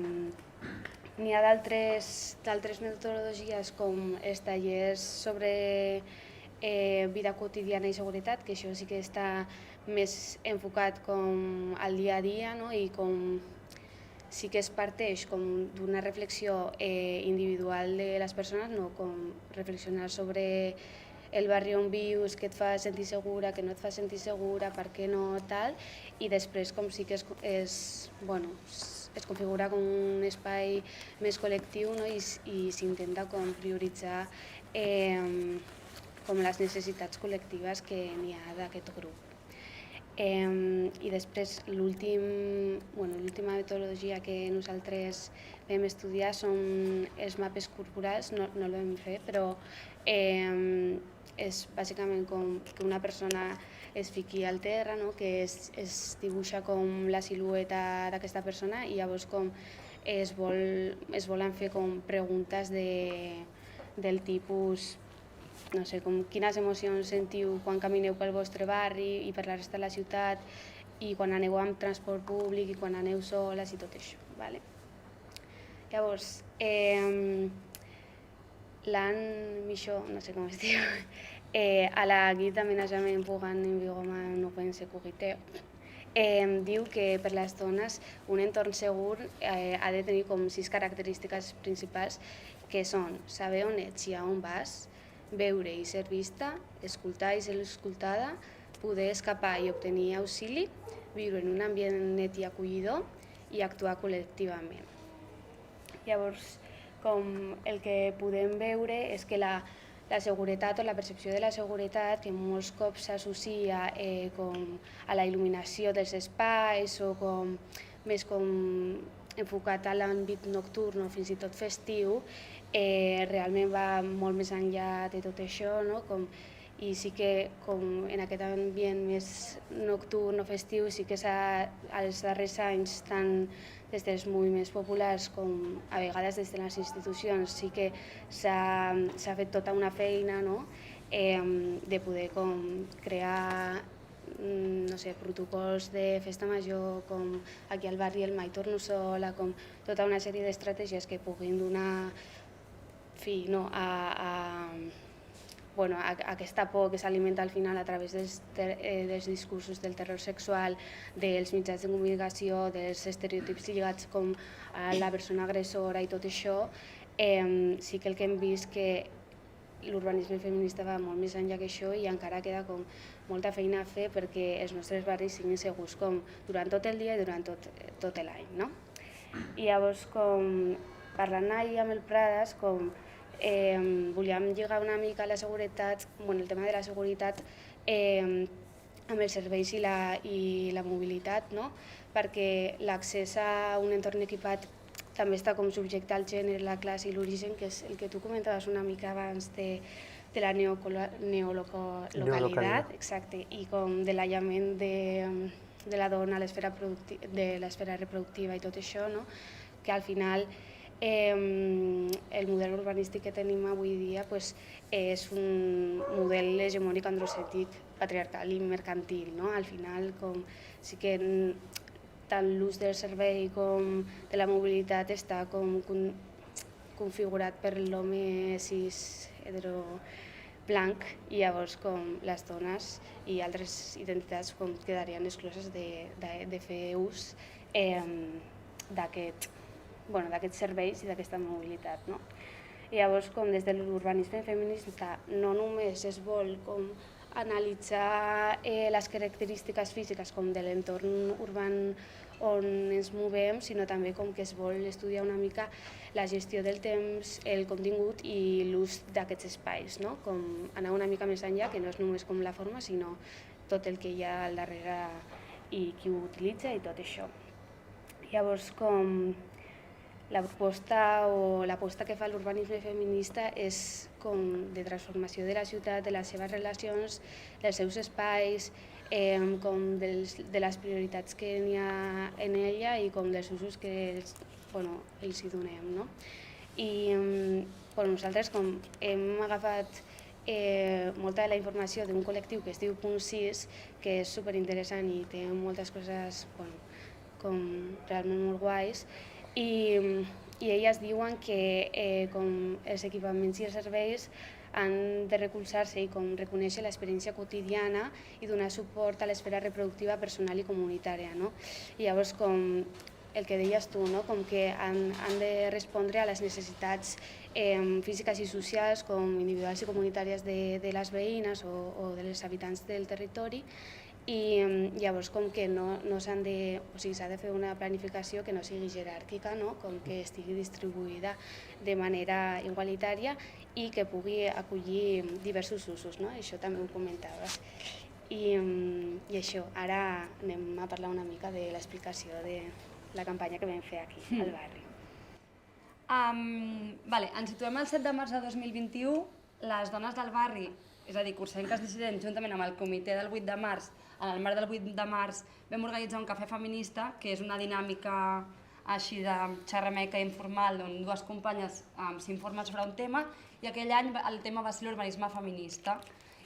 n'hi ha d'altres metodologies com els tallers sobre vida quotidiana i seguretat, que això sí que està més enfocat com al dia a dia i com sí que es parteix d'una reflexió individual de les persones, com reflexionar sobre el barri on vius, què et fa sentir segura, què no et fa sentir segura, per què no, tal, i després com sí que es configura com un espai més col·lectiu i s'intenta com prioritzar com les necessitats col·lectives que n'hi ha d'aquest grup. I després l'última metodologia que nosaltres vam estudiar són els mapes corporals, no el vam fer, però és bàsicament com que una persona es fiqui al terra, que es dibuixa com la silueta d'aquesta persona i llavors com es volen fer com preguntes del tipus, no sé, com quines emocions sentiu quan camineu pel vostre barri i per la resta de la ciutat i quan aneu amb transport públic i quan aneu soles i tot això. Llavors, l'Ann Michaud, no sé com es diu, a la guide d'aménagement pour un environnement urbain sécuritaire, diu que per les dones un entorn segur ha de tenir com 6 característiques principals, que són saber on ets i a on vas, veure i ser vista, escoltar i ser escoltada, poder escapar i obtenir auxili, viure en un ambient net i acollidor i actuar col·lectivament. Llavors, com el que podem veure és que la seguretat o la percepció de la seguretat, que molts cops s'associa a la il·luminació dels espais o més enfocat a l'àmbit nocturn o fins i tot festiu, realment va molt més enllà de tot això, i sí que en aquest ambient més nocturn o festiu sí que als darrers anys, tant des dels moviments populars com a vegades des de les institucions, sí que s'ha fet tota una feina de poder crear protocols de festa major, com aquí al barri el Mai Torno Sola, com tota una sèrie d'estratègies que puguin donar fi a aquesta por que s'alimenta al final a través dels discursos del terror sexual, dels mitjans de comunicació, dels estereotips lligats com a la persona agressora i tot això. Sí que el que hem vist que l'urbanisme feminista va molt més enllà que això i encara queda molta feina a fer perquè els nostres barris siguin segurs durant tot el dia i durant tot l'any. I llavors, parlant ahir amb el Prades, volíem lligar una mica la seguretat, el tema de la seguretat amb els serveis i la mobilitat, perquè l'accés a un entorn equipat també està subjecte al gènere, la classe i l'origen, que és el que tu comentaves una mica abans de la neolocalitat, exacte, i de l'aïllament de la dona a l'esfera reproductiva i tot això, que al final el model urbanístic que tenim avui dia és un model hegemònic androcèntric, patriarcal i mercantil. Al final sí que tant l'ús del servei com de la mobilitat està configurat per l'home cis hetero-blanc i llavors les dones i altres identitats quedarien excloses de fer ús d'aquests serveis i d'aquesta mobilitat. Llavors, des de l'urbanisme feminista, no només es vol analitzar les característiques físiques de l'entorn urbà on ens movem, sinó també que es vol estudiar una mica la gestió del temps, el contingut i l'ús d'aquests espais, anar una mica més enllà, que no és només la forma, sinó tot el que hi ha al darrere i qui ho utilitza i tot això. Llavors, l'aposta que fa l'urbanisme feminista és de transformació de la ciutat, de les seves relacions, dels seus espais, de les prioritats que n'hi ha en ella i dels usos que els hi donem. I nosaltres hem agafat molta de la informació d'un col·lectiu que es diu Punt 6, que és superinteressant i té moltes coses realment molt guais, i elles diuen que els equipaments i els serveis han de recolzar-se i reconèixer l'experiència quotidiana i donar suport a l'esfera reproductiva personal i comunitària. I llavors, el que deies tu, que han de respondre a les necessitats físiques i socials, individuals i comunitàries de les veïnes o de les habitants del territori, i llavors s'ha de fer una planificació que no sigui jeràrquica, que estigui distribuïda de manera igualitària i que pugui acollir diversos usos, això també ho comentaves. I això, ara anem a parlar una mica de l'explicació de la campanya que vam fer aquí, al barri. Ens situem el 7 de març de 2021. Les dones del barri, és a dir, cursenques dissidents, juntament amb el comitè del 8 de març, en el marc del 8 de març vam organitzar un cafè feminista, que és una dinàmica així de xerrameca informal, on dues companyes s'informen sobre un tema, i aquell any el tema va ser l'urbanisme feminista.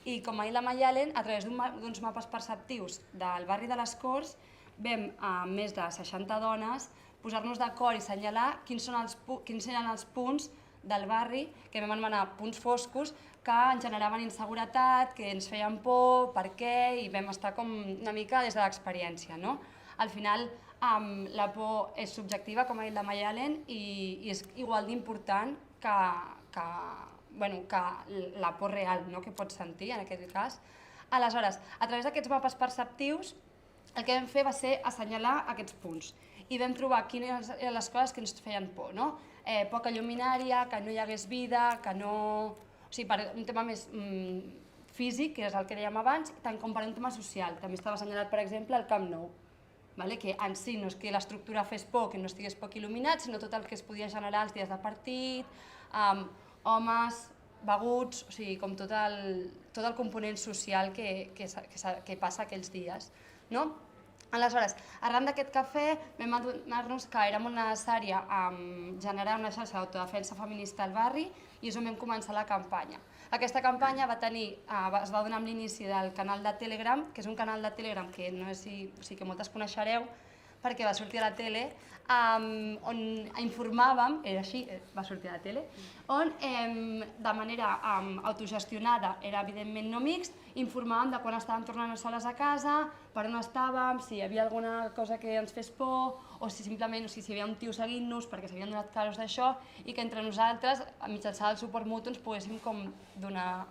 I com ha dit la Mayalen, a través d'uns mapes perceptius del barri de les Corts, vam, amb més de 60 dones, posar-nos d'acord i assenyalar quins eren els punts del barri que vam anomenar punts foscos, que ens generaven inseguretat, que ens feien por, per què, i vam estar com una mica des de l'experiència. Al final, la por és subjectiva, com ha dit la Mayalen, i és igual d'important que la por real que pots sentir en aquest cas. Aleshores, a través d'aquests mapes perceptius, el que vam fer va ser assenyalar aquests punts i vam trobar quines eren les coses que ens feien por. Poca lluminària, que no hi hagués vida, que no... O sigui, per un tema més físic, que és el que dèiem abans, tant com per un tema social. També estava assenyalat, per exemple, el Camp Nou, que en si no és que l'estructura fes por, que no estigués poc il·luminat, sinó tot el que es podia generar els dies de partit, homes, beguts, o sigui, com tot el component social que passa aquells dies. Aleshores, arran d'aquest cafè vam adonar-nos que era molt necessari generar una xarxa d'autodefensa feminista al barri i és on vam començar la campanya. Aquesta campanya es va donar amb l'inici del canal de Telegram, que és un canal de Telegram que no sé si moltes coneixereu, perquè va sortir a la tele, on informàvem, era així, va sortir a la tele, on de manera autogestionada, era evidentment no mixt, informàvem de quan estàvem tornant soles a casa, per on estàvem, si hi havia alguna cosa que ens fes por, o si simplement si hi havia un tio seguint-nos perquè s'havien donat casos d'això, i que entre nosaltres, mitjançant el suport mutu, ens poguéssim donar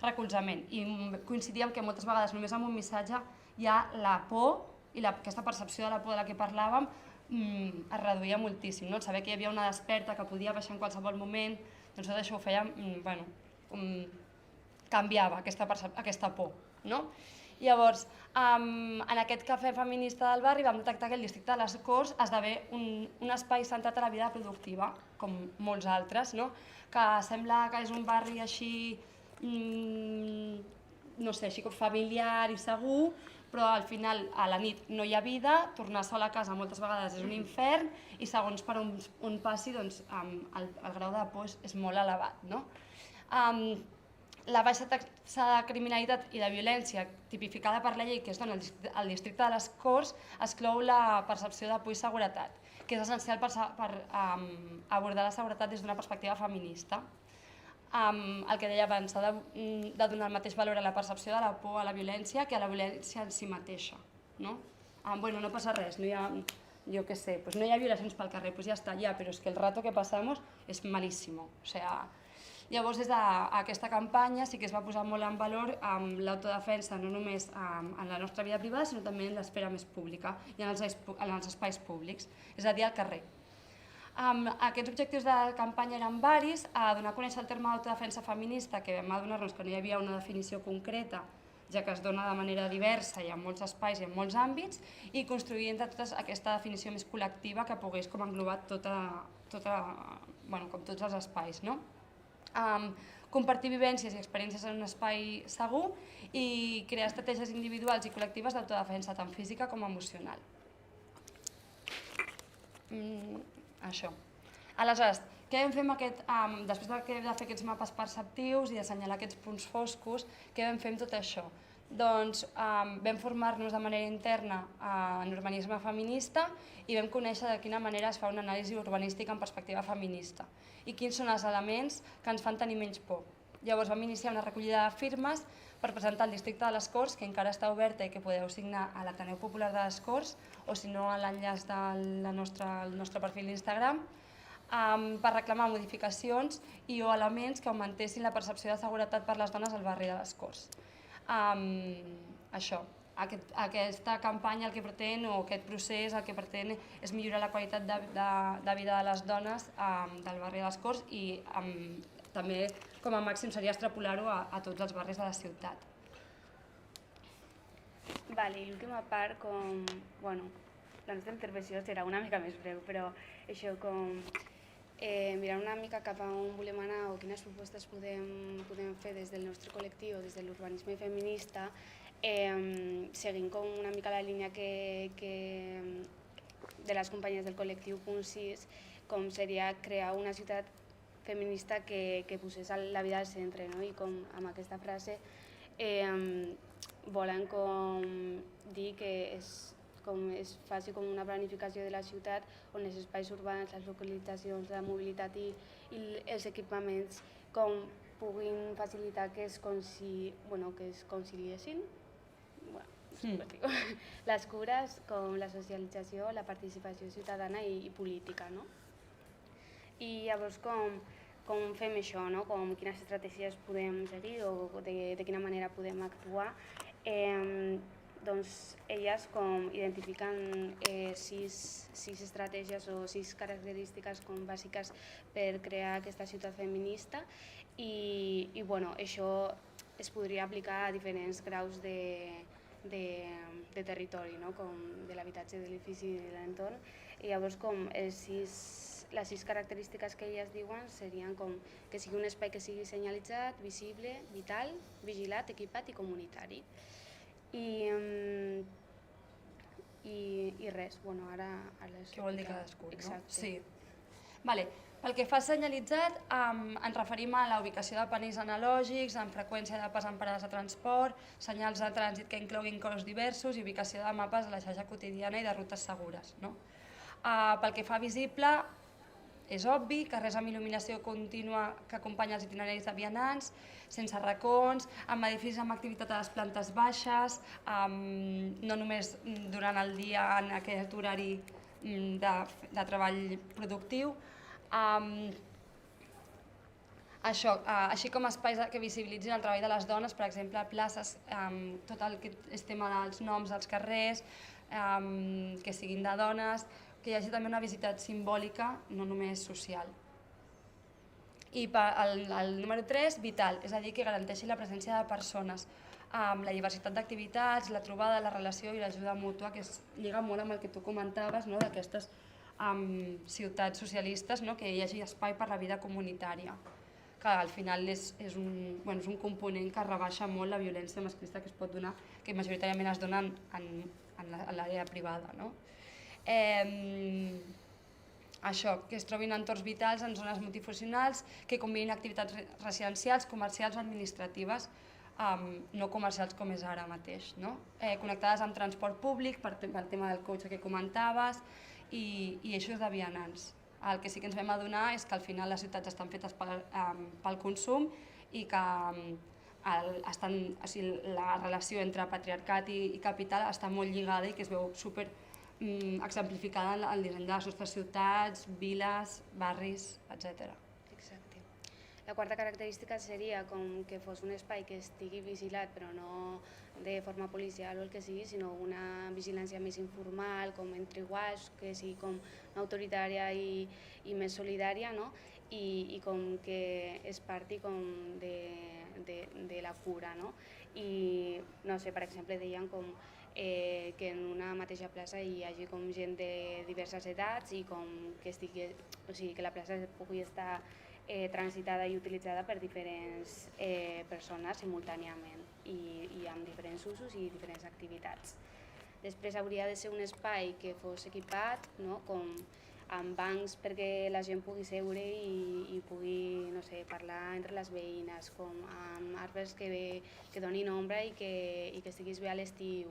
recolzament. I coincidíem que moltes vegades només amb un missatge ja la por i aquesta percepció de la por de la que parlàvem es reduïa moltíssim. Saber que hi havia una desperta que podia baixar en qualsevol moment, doncs tot això ho feia, canviava aquesta por. Llavors, en aquest cafè feminista del barri vam detectar que el districte de les Corts esdevé un espai centrat a la vida productiva, com molts altres, que sembla que és un barri així, no sé, així com familiar i segur, però al final a la nit no hi ha vida, tornar sola a casa moltes vegades és un infern i segons per on passi el grau de por és molt elevat. La baixa taxa de criminalitat i de violència tipificada per la llei que es dona al districte de les Corts exclou la percepció de por i seguretat, que és essencial per abordar la seguretat des d'una perspectiva feminista. El que deia abans, s'ha de donar el mateix valor a la percepció de la por a la violència que a la violència en si mateixa. No passa res, no hi ha violacions pel carrer, doncs ja està, però és que el rato que passamos és malíssimo. Llavors, des d'aquesta campanya sí que es va posar molt en valor l'autodefensa, no només en la nostra vida privada, sinó també en l'esfera més pública i en els espais públics, és a dir, al carrer. Aquests objectius de campanya eren varis, donar a conèixer el terme d'autodefensa feminista, que vam adonar-nos que no hi havia una definició concreta, ja que es dona de manera diversa i en molts espais i en molts àmbits, i construir entre totes aquesta definició més col·lectiva que pogués englobar tots els espais. Compartir vivències i experiències en un espai segur i crear estratègies individuals i col·lectives d'autodefensa, tant física com emocional. Això. Aleshores, què vam fer després de fer aquests mapes perceptius i d'assenyalar aquests punts foscos, què vam fer amb tot això? Doncs vam formar-nos de manera interna en urbanisme feminista i vam conèixer de quina manera es fa una anàlisi urbanística en perspectiva feminista i quins són els elements que ens fan tenir menys por. Llavors vam iniciar una recollida de firmes per presentar al districte de les Corts, que encara està oberta i que podeu signar a l'Ateneu Popular de les Corts, o si no a l'enllaç del nostre perfil d'Instagram, per reclamar modificacions i o elements que augmentessin la percepció de seguretat per les dones al barri de les Corts. Aquesta campanya el que pretén, o aquest procés, el que pretén és millorar la qualitat de vida de les dones del barri de les Corts i també com a màxim seria extrapolar-ho a tots els barris de la ciutat. Vale, i l'última part, com... Bueno, la nostra intervenció serà una mica més breu, però això, com mirar una mica cap a on volem anar o quines propostes podem fer des del nostre col·lectiu, des de l'urbanisme feminista, seguint com una mica la línia de les companyes del col·lectiu Punt 6, com seria crear una ciutat feminista que posés la vida al centre, no? I com amb aquesta frase volen com dir que es faci com una planificació de la ciutat on els espais urbans, les localitzacions, la mobilitat i els equipaments com puguin facilitar que es conciliessin les cures, com la socialització, la participació ciutadana i política, no? I llavors com fem això, no? Com quines estratègies podem seguir o de quina manera podem actuar. Doncs elles com identifiquen 6 estratègies o 6 característiques com bàsiques per crear aquesta ciutat feminista i bueno, això es podria aplicar a diferents graus de territori, no? Com de l'habitatge, de l'edifici i de l'entorn. I llavors les 6 característiques que elles diuen serien com que sigui un espai que sigui senyalitzat, visible, vital, vigilat, equipat i comunitari. I res, bueno, ara... Què vol dir cadascun, no? Exacte. Sí. Vale. Pel que fa a senyalitzat, ens referim a la ubicació de panells analògics, amb freqüència de pas en parades de transport, senyals de trànsit que incloguin colors diversos i ubicació de mapes de la xarxa quotidiana i de rutes segures, no? Pel que fa a visible, és obvi, carrers amb il·luminació contínua que acompanya els itineraris de vianants, sense racons, amb edificis amb activitat a les plantes baixes, no només durant el dia en aquest horari de treball productiu. Així com espais que visibilitzin el treball de les dones, per exemple, places, tot el que és tema dels noms dels carrers, que siguin de dones, que hi hagi també una visibilitat simbòlica, no només social. I el número 3, vital, és a dir, que garanteixi la presència de persones, la diversitat d'activitats, la trobada, la relació i l'ajuda mútua, que es lliga molt amb el que tu comentaves, no? D'aquestes ciutats socialistes, no? Que hi hagi espai per la vida comunitària, que al final és un component que rebaixa molt la violència masclista que es pot donar, que majoritàriament es dona en l'àrea privada, no? Això, que es trobin entorns vitals en zones multifuncionals, que combinin activitats residencials, comercials o administratives, no comercials com és ara mateix, no? Connectades amb transport públic, pel tema del cotxe que comentaves, i eixos de vianants. El que sí que ens vam adonar és que al final les ciutats estan fetes pel consum i que la relació entre patriarcat i capital està molt lligada i que es veu super exemplificada en el disseny de les nostres ciutats, viles, barris, etc. Exacte. La quarta característica seria com que fos un espai que estigui vigilat, però no de forma policial o el que sigui, sinó una vigilància més informal, com entre iguals, que sigui com autoritària i més solidària, no? I com que es parti com de la cura, no? I, no sé, per exemple, deien com que en una mateixa plaça hi hagi com gent de diverses edats i com que que la plaça pugui estar transitada i utilitzada per diferents persones simultàniament i amb diferents usos i diferents activitats. Després hauria de ser un espai que fos equipat, no? Com amb bancs perquè la gent pugui seure i pugui, no sé, parlar entre les veïnes, com amb arbres que donin ombra i que estiguis bé a l'estiu,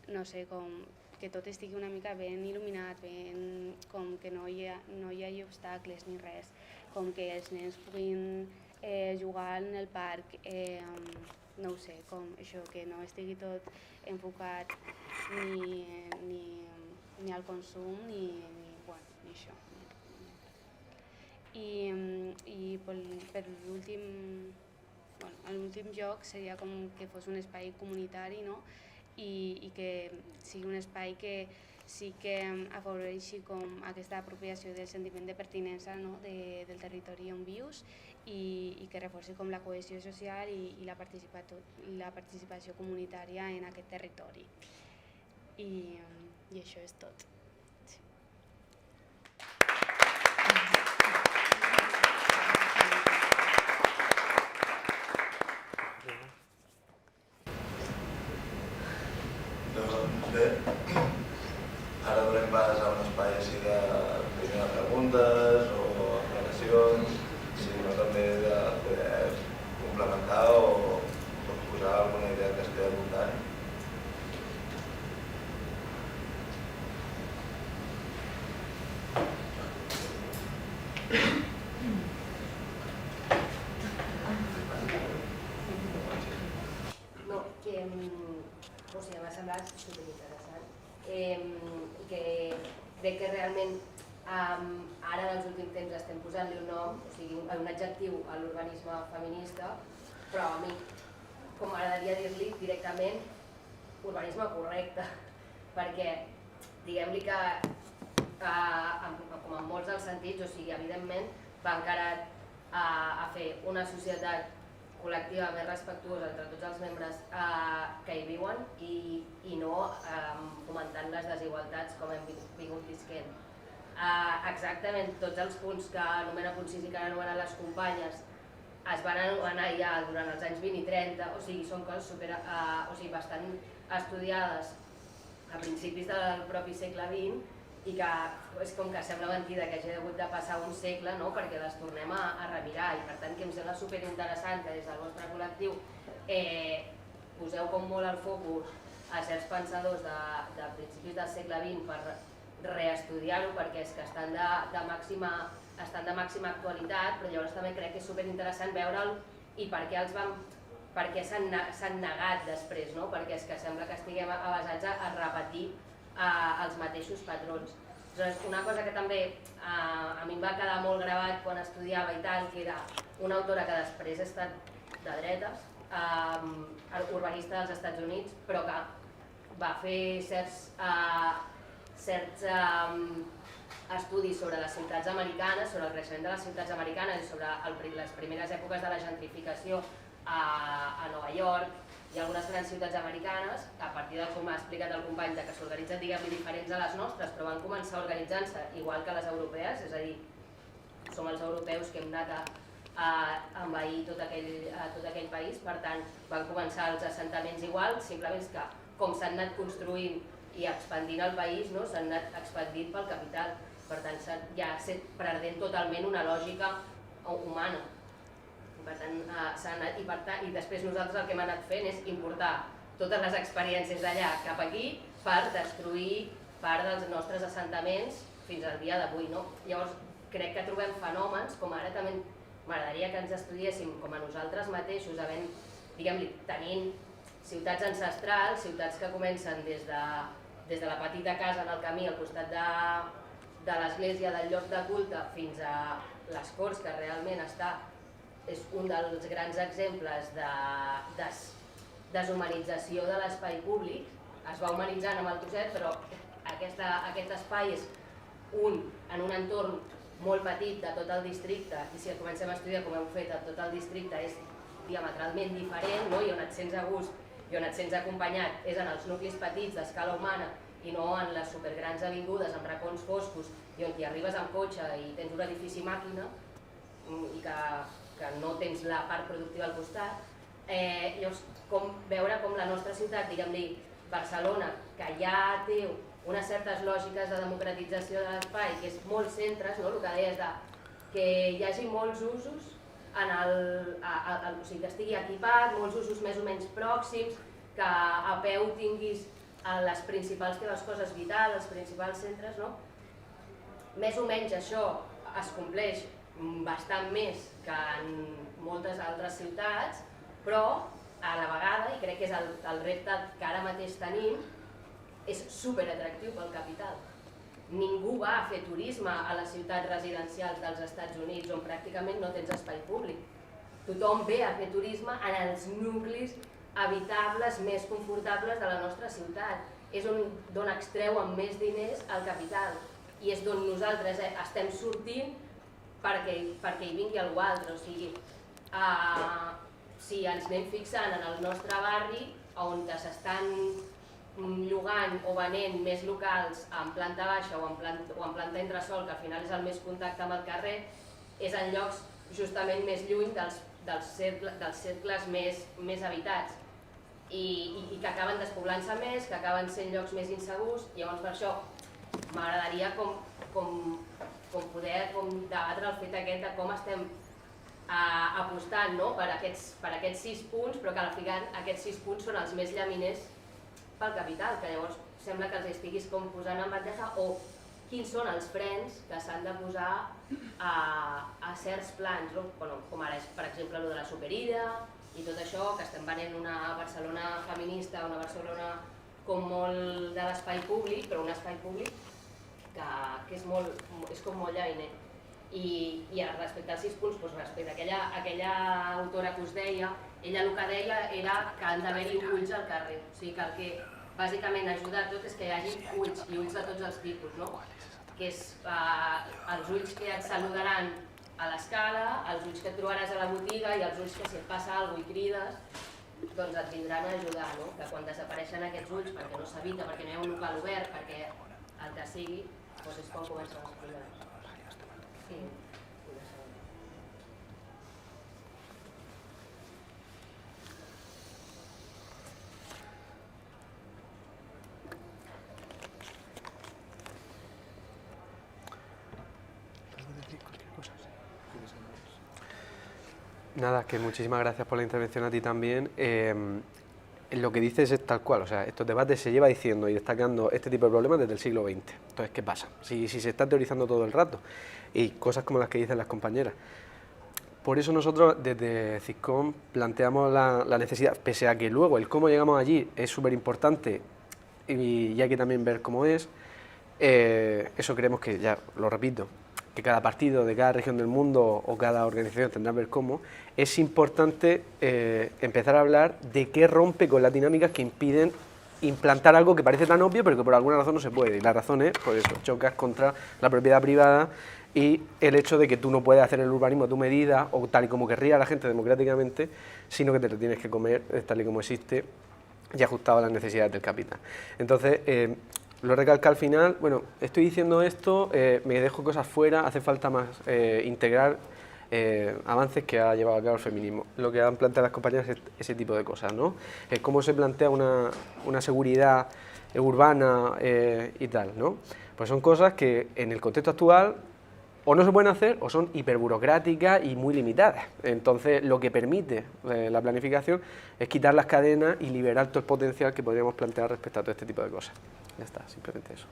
no sé, com que tot estigui una mica ben il·luminat, com que no hi hagi obstacles ni res, com que els nens puguin jugar en el parc, no ho sé, com això, que no estigui tot enfocat ni al consum ni això. I per l'últim, en l'últim lloc seria com que fos un espai comunitari, no? i que sigui un espai que sí que afavoreixi com aquesta apropiació del sentiment de pertinença del territori on vius i que reforci com la cohesió social i la participació comunitària en aquest territori. I això és tot. Doncs bé, ara donem pas a un espai així de primeres preguntes o aclaracions, sinó també de poder complementar o posar alguna idea que estigui al voltant. M'ha semblat superinteressant i que crec que realment ara en els últims temps estem posant-li un nom, o sigui, un adjectiu a l'urbanisme feminista, però a mi m'agradaria dir-li directament urbanisme correcte, perquè diguem-li que com en molts dels sentits, o sigui, evidentment va encarat a fer una societat col·lectiva més respectuosa entre tots els membres que hi viuen i no fomentant les desigualtats com hem vingut visquent. Exactament tots els punts que anomena punt 6 i que han anomenat les companyes es van anomenar ja durant els anys 20 i 30, o sigui, són coses bastant estudiades a principis del propi segle XX i que és com que sembla mentida que hagi hagut de passar un segle perquè les tornem a remirar i per tant que em sembla superinteressant que des del vostre col·lectiu poseu com molt el focus a certs pensadors de principis del segle XX per reestudiar-ho perquè és que estan de màxima actualitat, però llavors també crec que és superinteressant veure'l i per què s'han negat després, perquè és que sembla que estiguem avasats a repetir els mateixos patrons. Una cosa que també a mi em va quedar molt gravat quan estudiava i tal, que era una autora que després ha estat de dretes, urbanista dels Estats Units, però que va fer certs estudis sobre les ciutats americanes, sobre el creixement de les ciutats americanes i sobre les primeres èpoques de la gentrificació a Nova York i algunes grans ciutats americanes, a partir del com ha explicat el company que s'organitzen diferents a les nostres, però van començar organitzant-se igual que les europees, és a dir, som els europeus que hem anat a envair tot aquell país, per tant van començar els assentaments igual, simplement que com s'han anat construint i expandint el país, s'han anat expandint pel capital, per tant ja s'ha perdent totalment una lògica humana. Per tant, i després nosaltres el que hem anat fent és importar totes les experiències d'allà cap aquí per destruir part dels nostres assentaments fins al dia d'avui. Llavors crec que trobem fenòmens, com ara també m'agradaria que ens estudiéssim com a nosaltres mateixos, tenint ciutats ancestrals, ciutats que comencen des de la petita casa en el camí al costat de l'església del lloc de culte fins a les Corts, que realment és un dels grans exemples de deshumanització de l'espai públic. Es va humanitzant amb el trosset, però aquest espai és en un entorn molt petit de tot el districte, i si el comencem a estudiar com heu fet, tot el districte és diametralment diferent, i on et sents a gust i on et sents acompanyat és en els nuclis petits d'escala humana i no en les supergrans avingudes amb racons foscos i on hi arribes amb cotxe i tens un edifici màquina i que no tens la part productiva al costat. Llavors, veure com la nostra ciutat, diguem-li Barcelona, que ja té unes certes lògiques de democratització de l'espai, que és molts centres, el que deies que hi hagi molts usos, o sigui, que estigui equipat, molts usos més o menys pròxims, que a peu tinguis les principals teves coses vitals, els principals centres, més o menys això es compleix bastant més que en moltes altres ciutats, però a la vegada, i crec que és el repte que ara mateix tenim, és superatractiu pel capital. Ningú va a fer turisme a les ciutats residencials dels Estats Units on pràcticament no tens espai públic. Tothom ve a fer turisme en els nuclis habitables, més confortables de la nostra ciutat. És d'on extreuen més diners al capital i és d'on nosaltres estem sortint perquè hi vingui algú altre. O sigui, si ens anem fixant en el nostre barri, on s'estan llogant o venent més locals en planta baixa o en planta entresòl, que al final és el més contacte amb el carrer, és en llocs justament més lluny dels cercles més habitats i que acaben despoblant-se més, que acaben sent llocs més insegurs. Llavors, per això m'agradaria com poder debatre el fet aquest de com estem apostant per aquests 6 punts, però que al final aquests 6 punts són els més llaminers pel capital, que llavors sembla que els estiguis com posant en bandeja, o quins són els frens que s'han de posar a certs plans, com ara és, per exemple, el de la superilla i tot això, que estem venent una Barcelona feminista, una Barcelona com molt de l'espai públic, però un espai públic que és com molt llaminer. I respecte als 6 punts, respecte a aquella autora que us deia, ella el que deia era que han d'haver-hi ulls al carrer. O sigui que el que bàsicament ajuda a tot és que hi hagi ulls, i ulls de tots els tipus, no? Que és els ulls que et saludaran a l'escala, els ulls que et trobaràs a la botiga i els ulls que si et passa alguna cosa i crides, doncs et vindran a ajudar, no? Que quan desapareixen aquests ulls, perquè no s'habita, perquè no hi ha un local obert, perquè el que sigui, doncs és quan comencen els problemes. Sí. Nada, que muchísimas gracias por la intervención a ti también. Lo que dices es tal cual, o sea, estos debates se lleva diciendo y destacando este tipo de problemas desde el siglo XX. Entonces, ¿qué pasa? Si se está teorizando todo el rato y cosas como las que dicen las compañeras. Por eso nosotros desde CISCOM planteamos la necesidad, pese a que luego el cómo llegamos allí es súper importante y hay que también ver cómo es, eso creemos que, ya lo repito, que cada partido de cada región del mundo o cada organización tendrá que ver cómo, es importante empezar a hablar de qué rompe con las dinámicas que impiden implantar algo que parece tan obvio pero que por alguna razón no se puede. Y la razón es, por eso, chocas contra la propiedad privada y el hecho de que tú no puedes hacer el urbanismo a tu medida o tal y como querría la gente democráticamente, sino que te lo tienes que comer tal y como existe y ajustado a las necesidades del capital. Entonces, lo recalca al final, bueno, estoy diciendo esto, me dejo cosas fuera, hace falta más integrar avances que ha llevado a cabo el feminismo. Lo que han planteado las compañeras es ese tipo de cosas, ¿no? Cómo se plantea una seguridad urbana y tal, ¿no? Pues son cosas que en el contexto actual o no se pueden hacer o son hiperburocráticas y muy limitadas. Entonces, lo que permite la planificación es quitar las cadenas y liberar todo el potencial que podríamos plantear respecto a todo este tipo de cosas. Ya está, simplemente eso.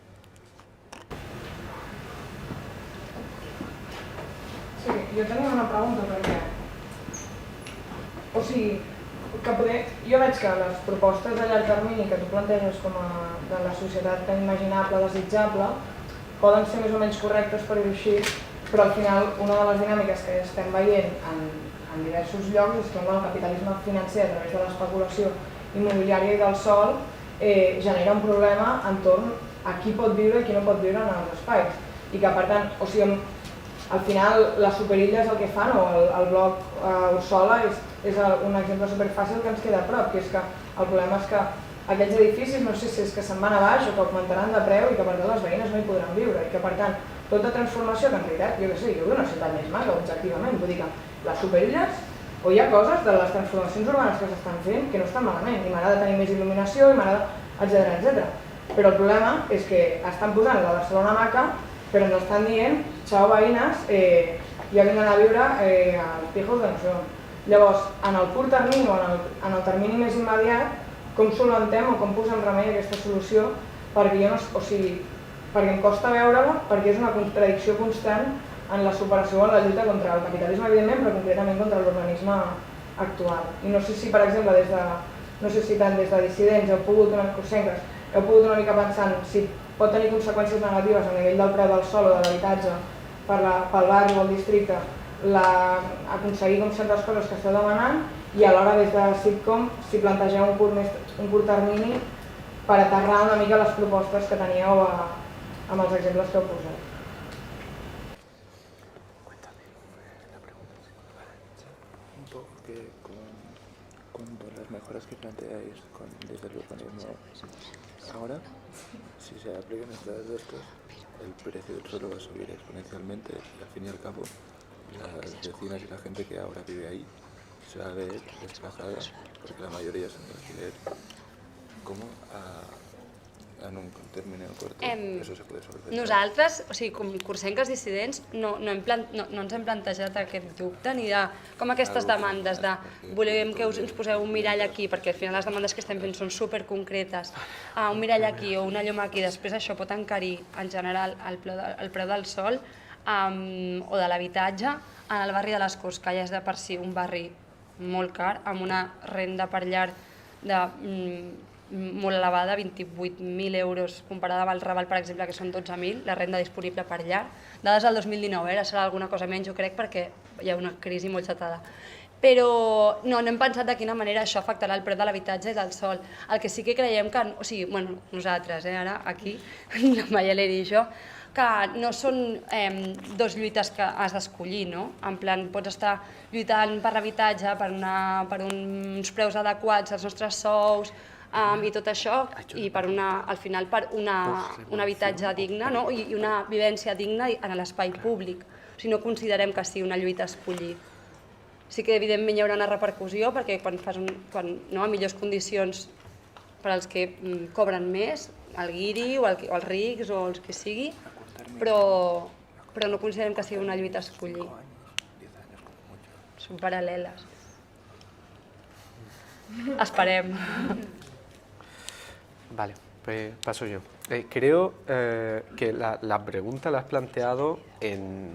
Sí, jo tenia una pregunta perquè, o sigui, que poder, jo veig que les propostes a llarg termini que tu planteges com de la societat tan imaginable, desitjable, poden ser més o menys correctes per dir-ho així, però al final una de les dinàmiques que estem veient en diversos llocs és que el capitalisme financer a través de l'especulació immobiliària i del sòl genera un problema entorn a qui pot viure i qui no pot viure en els espais. I que per tant, o sigui, al final les superilles el que fan, o el bloc Ursola, és un exemple superfàcil que ens queda a prop, que és que el problema és que aquests edificis no sé si és que se'n van a baix o que augmentaran de preu i que per tant les veïnes no hi podran viure i que per tant tota transformació que en realitat, jo què sé, jo vull una ciutat més maca objectivament, vull dir que les superilles o hi ha coses de les transformacions urbanes que s'estan fent que no estan malament i m'agrada tenir més il·luminació i m'agrada, etc. Però el problema és que estan posant la Barcelona maca però ens estan dient, xau veïnes, ja vinc a viure als pijos de no sé on. Llavors, en el curt termini o en el termini més immediat, com solventem o com posem remei a aquesta solució, perquè perquè em costa veure-la, perquè és una contradicció constant en la superació o en la lluita contra el capitalisme, evidentment, però concretament contra l'urbanisme actual. I no sé si, per exemple, tant des de dissidents heu pogut una mica pensant si pot tenir conseqüències negatives a nivell del preu del sòl o de l'habitatge pel barri o el districte, aconseguir com certes coses que esteu demanant i alhora des de Sitcom si plantegeu un curt termini per aterrar una mica les propostes que teníeu amb els exemples que heu posat. Un poco que con las mejoras que planteáis desde el urbanismo ahora, si se aplican estas dos cosas, el precio del suelo va a subir exponencialmente y al fin y al cabo las vecinas y la gente que ahora vive ahí se va a ver desplazada, porque la mayoría son de alquiler, como en un término corto això se pot solventar. Nosaltres, o sigui, com cursenques dissidents, no ens hem plantejat aquest dubte ni de com aquestes demandes de volem que ens poseu un mirall aquí, perquè al final les demandes que estem fent són superconcretes, un mirall aquí o una llum aquí, després això pot encarir en general el preu del sòl o de l'habitatge en el barri de les Corts, que ja és de per si un barri molt car, amb una renda per llar molt elevada, 28.000 euros, comparada amb el Raval, per exemple, que són 12.000, la renda disponible per llar. Dades del 2019, ara serà alguna cosa menys, jo crec, perquè hi ha una crisi molt xatada. Però no hem pensat de quina manera això afectarà el preu de l'habitatge i del sòl. El que sí que creiem que, o sigui, bueno, nosaltres, ara, aquí, la Mayaleri i jo, que no són dos lluites que has d'escollir, no? En plan, pots estar lluitant per l'habitatge, per uns preus adequats als nostres sous i tot això, i al final per un habitatge digne i una vivència digna en l'espai públic. O sigui, no considerem que sigui una lluita a escollir. Sí que evidentment hi haurà una repercussió, perquè quan a millors condicions per als que cobren més, el guiri o els rics o els que sigui, però no considerem que sigui una lluita a escollir. Són paral·leles. Esperem. Vale, pues paso yo. Creo que la pregunta la has planteado en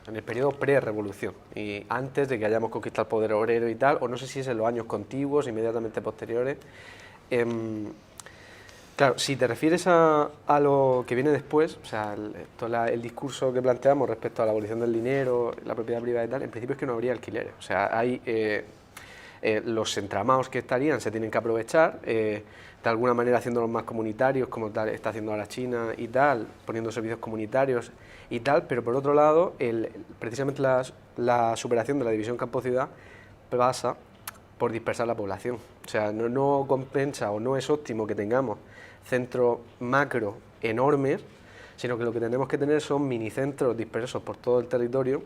el periodo pre-revolución y antes de que hayamos conquistado el poder obrero y tal, o no sé si es en los años contiguos, inmediatamente posteriores. Claro, si te refieres a lo que viene después, o sea, el discurso que planteamos respecto a la abolición del dinero, la propiedad privada y tal, en principio es que no habría alquileres. O sea, hay los entramados que estarían se tienen que aprovechar, de alguna manera haciéndolos más comunitarios, como tal está haciendo ahora China y tal, poniendo servicios comunitarios y tal, pero por otro lado, precisamente la superación de la división campo-ciudad pasa por dispersar la población. O sea, no compensa o no es óptimo que tengamos centros macro enormes, sino que lo que tenemos que tener son minicentros dispersos por todo el territorio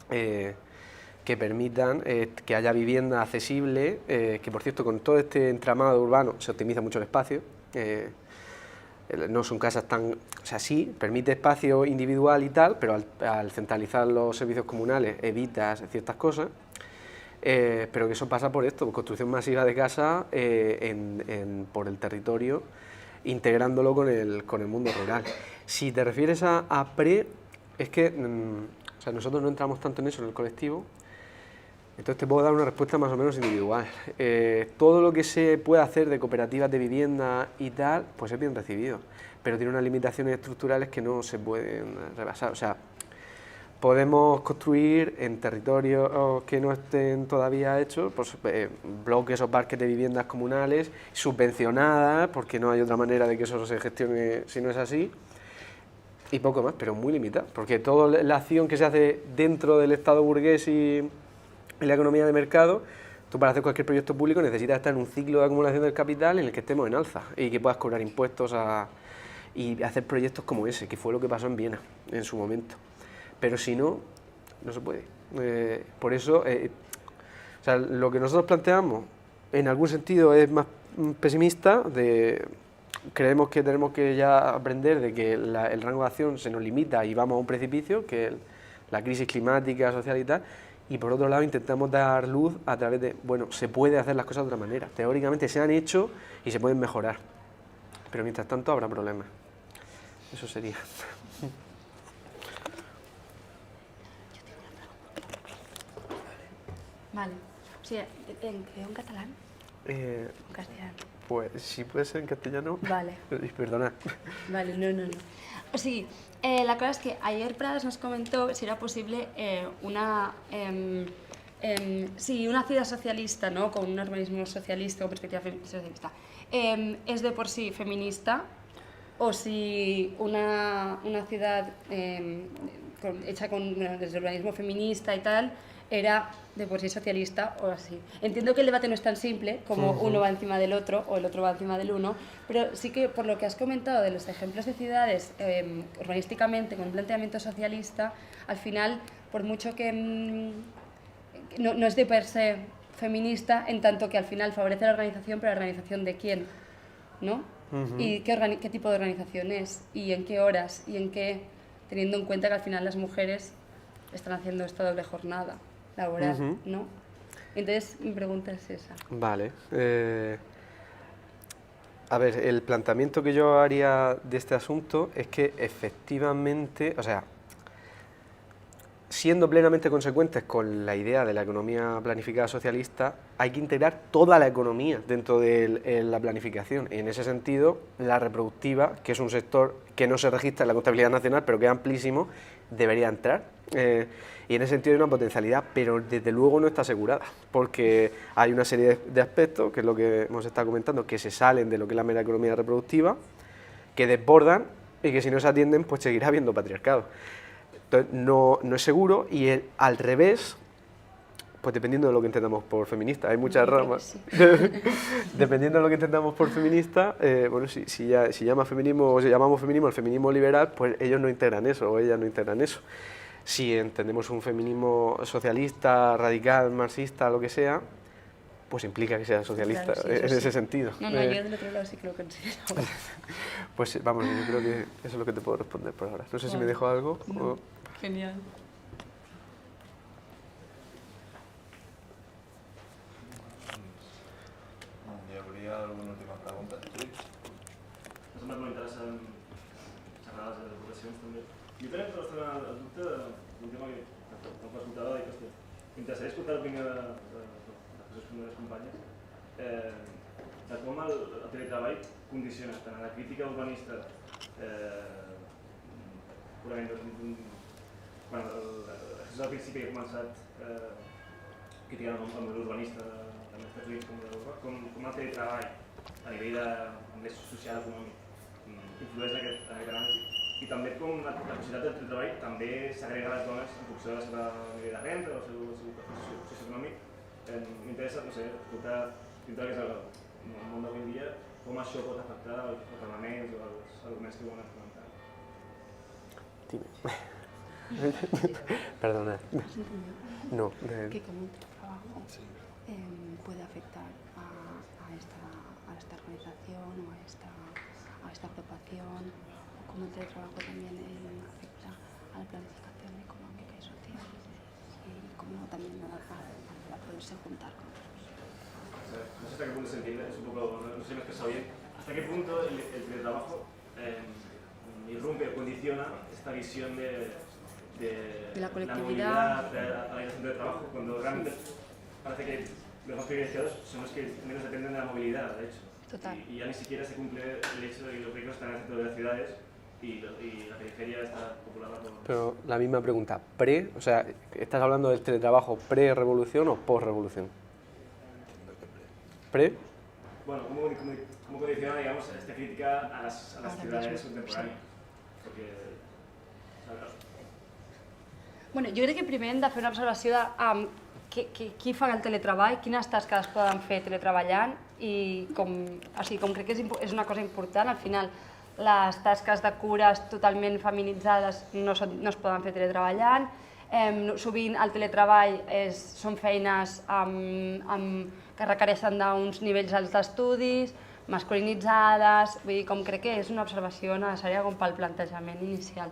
que permitan que haya vivienda accesible, que por cierto con todo este entramado urbano se optimiza mucho el espacio, no son casas tan... O sea, sí, permite espacio individual y tal, pero al centralizar los servicios comunales evitas ciertas cosas, pero que eso pasa por esto, por construcción masiva de casas por el territorio, integrándolo con el mundo rural. Si te refieres a pre, es que o sea, nosotros no entramos tanto en eso en el colectivo, entonces te puedo dar una respuesta más o menos individual. Todo lo que se puede hacer de cooperativas de vivienda y tal, pues es bien recibido, pero tiene unas limitaciones estructurales que no se pueden rebasar. O sea, podemos construir en territorios que no estén todavía hechos, pues, bloques o parques de viviendas comunales subvencionadas, porque no hay otra manera de que eso se gestione si no es así, y poco más, pero muy limitado, porque toda la acción que se hace dentro del Estado burgués y la economía de mercado, tú para hacer cualquier proyecto público necesitas estar en un ciclo de acumulación del capital en el que estemos en alza y que puedas cobrar impuestos y hacer proyectos como ese, que fue lo que pasó en Viena en su momento. Pero si no, no se puede. Por eso, o sea, lo que nosotros planteamos en algún sentido es más pesimista, creemos que tenemos que ya aprender de que el rango de acción se nos limita y vamos a un precipicio, que es la crisis climática, social y tal, y por otro lado intentamos dar luz a través de, bueno, se puede hacer las cosas de otra manera, teóricamente se han hecho y se pueden mejorar, pero mientras tanto habrá problemas. Eso sería. Vale. O sigui, en catalán? En castellano. Pues si puede ser en castellano. Vale. Perdona. Vale, no. O sigui, la cosa es que ayer Pradas nos comentó si era posible una si una ciudad socialista, ¿no? Con un urbanismo socialista, con perspectiva socialista, es de por sí feminista, o si una ciudad hecha desde el urbanismo feminista y tal, era de por sí socialista o así. Entiendo que el debate no es tan simple como uno va encima del otro o el otro va encima del uno, pero sí que por lo que has comentado de los ejemplos de ciudades urbanísticamente con un planteamiento socialista, al final, por mucho que no es de per se feminista, en tanto que al final favorece la organización, pero la organización de quién, ¿no? Y qué tipo de organización es, y en qué horas, y en qué, teniendo en cuenta que al final las mujeres están haciendo esta doble jornada laboral, ¿no? Entonces, mi pregunta es esa. Vale. A ver, el planteamiento que yo haría de este asunto es que efectivamente, o sea, siendo plenamente consecuentes con la idea de la economía planificada socialista, hay que integrar toda la economía dentro de la planificación. En ese sentido, la reproductiva, que es un sector que no se registra en la contabilidad nacional, pero que es amplísimo, debería entrar. Y en ese sentido hay una potencialidad, pero desde luego no está asegurada, porque hay una serie de aspectos, que es lo que hemos estado comentando, que se salen de lo que es la mera economía reproductiva, que desbordan y que si no se atienden, pues seguirá habiendo patriarcado. Entonces, no es seguro, y al revés, pues dependiendo de lo que entendamos por feminista, hay muchas ramas. Sí. Dependiendo de lo que entendamos por feminista, bueno, si llamamos feminismo el feminismo liberal, pues ellos no integran eso, o ellas no integran eso. Si entendemos un feminismo socialista, radical, marxista, lo que sea, pues implica que sea socialista, claro, sí, en ese sentido. No, yo del otro lado sí que lo considero. Pues vamos, yo creo que eso es lo que te puedo responder por ahora. No sé si me dejo algo. No. O... Genial. Hi hauria alguna última pregunta? Sí? Em sembla molt interessant xerrades i aportacions també. Jo tenia el dubte d'un tema que quan escoltava, dic, hòstia, m'interessaria escoltar l'opinió de les meves companyes de com el teletreball condiciona tant a la crítica urbanista purament quan al principi he començat criticant el model urbanista dels Estats Units com el teletreball a nivell més social econòmic influeix en aquest anàlisi. I també com la possibilitat del teletreball també s'agrega a les dones en funció de la seva nivell de renta o el seu perfil socioeconòmic. M'interessa, no sé, escoltar dintre que és el món d'avui dia com això pot afectar els parlaments o els arguments que volen comentar. Dime. Perdona. No. Que como un trabajo puede afectar a esta organización o a esta agrupación, o como el teletrabajo también afecta a la planificación económica y social, y como también a poderse juntar con otros. No sé hasta qué punto se entiende, es un poco, no sé si me he expresado bien, hasta qué punto el teletrabajo irrumpe o condiciona esta visión de la colectividad, movilidad, de la organización del trabajo, cuando realmente parece que los más privilegiados son los que menos dependen de la movilidad, de hecho. Total. Y ya ni siquiera se cumple el hecho de que los ricos están en el centro de las ciudades y la periferia está populada por... Pero la misma pregunta, o sea, ¿estás hablando del teletrabajo pre-revolución o post-revolución? ¿Pre? Bueno, ¿cómo condiciona, digamos, esta crítica a las ciudades contemporáneas? Porque... Bueno, jo crec que primer hem de fer una observació de qui fa el teletreball, quines tasques es poden fer teletreballant i com crec que és una cosa important, al final les tasques de cures totalment feminitzades no es poden fer teletreballant, sovint el teletreball són feines que requereixen d'uns nivells alts d'estudis, masculinitzades, vull dir, com crec que és una observació necessària com pel plantejament inicial.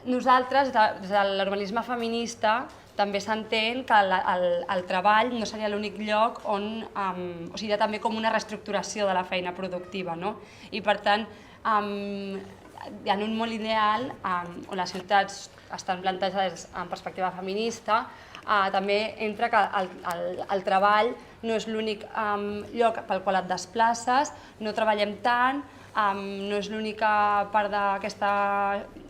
Nosaltres, des de l'urbanisme feminista, també s'entén que el treball no seria l'únic lloc on... O sigui, hi ha també com una reestructuració de la feina productiva, no? I per tant, hi ha un món ideal on les ciutats estan plantejades en perspectiva feminista, també entra que el treball no és l'únic lloc pel qual et desplaces, no treballem tant, no és l'única part d'aquesta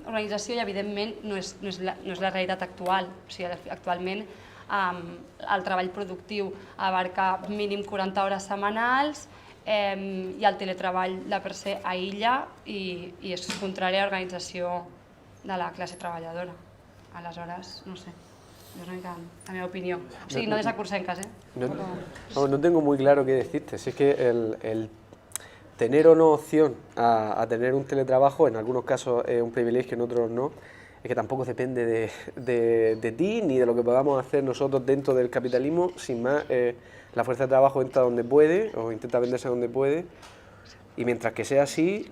organització i, evidentment, no és la realitat actual. O sigui, actualment el treball productiu abarca mínim 40 hores setmanals i el teletreball de per se aïlla i és contrari a l'organització de la classe treballadora. Aleshores, no sé, és una mica la meva opinió. O sigui, no desacursenques, No tengo muy claro qué decirte. Si es que el tener o no opción a tener un teletrabajo, en algunos casos es un privilegio, en otros no, es que tampoco depende de ti ni de lo que podamos hacer nosotros dentro del capitalismo. Sin más, la fuerza de trabajo entra donde puede o intenta venderse donde puede, y mientras que sea así,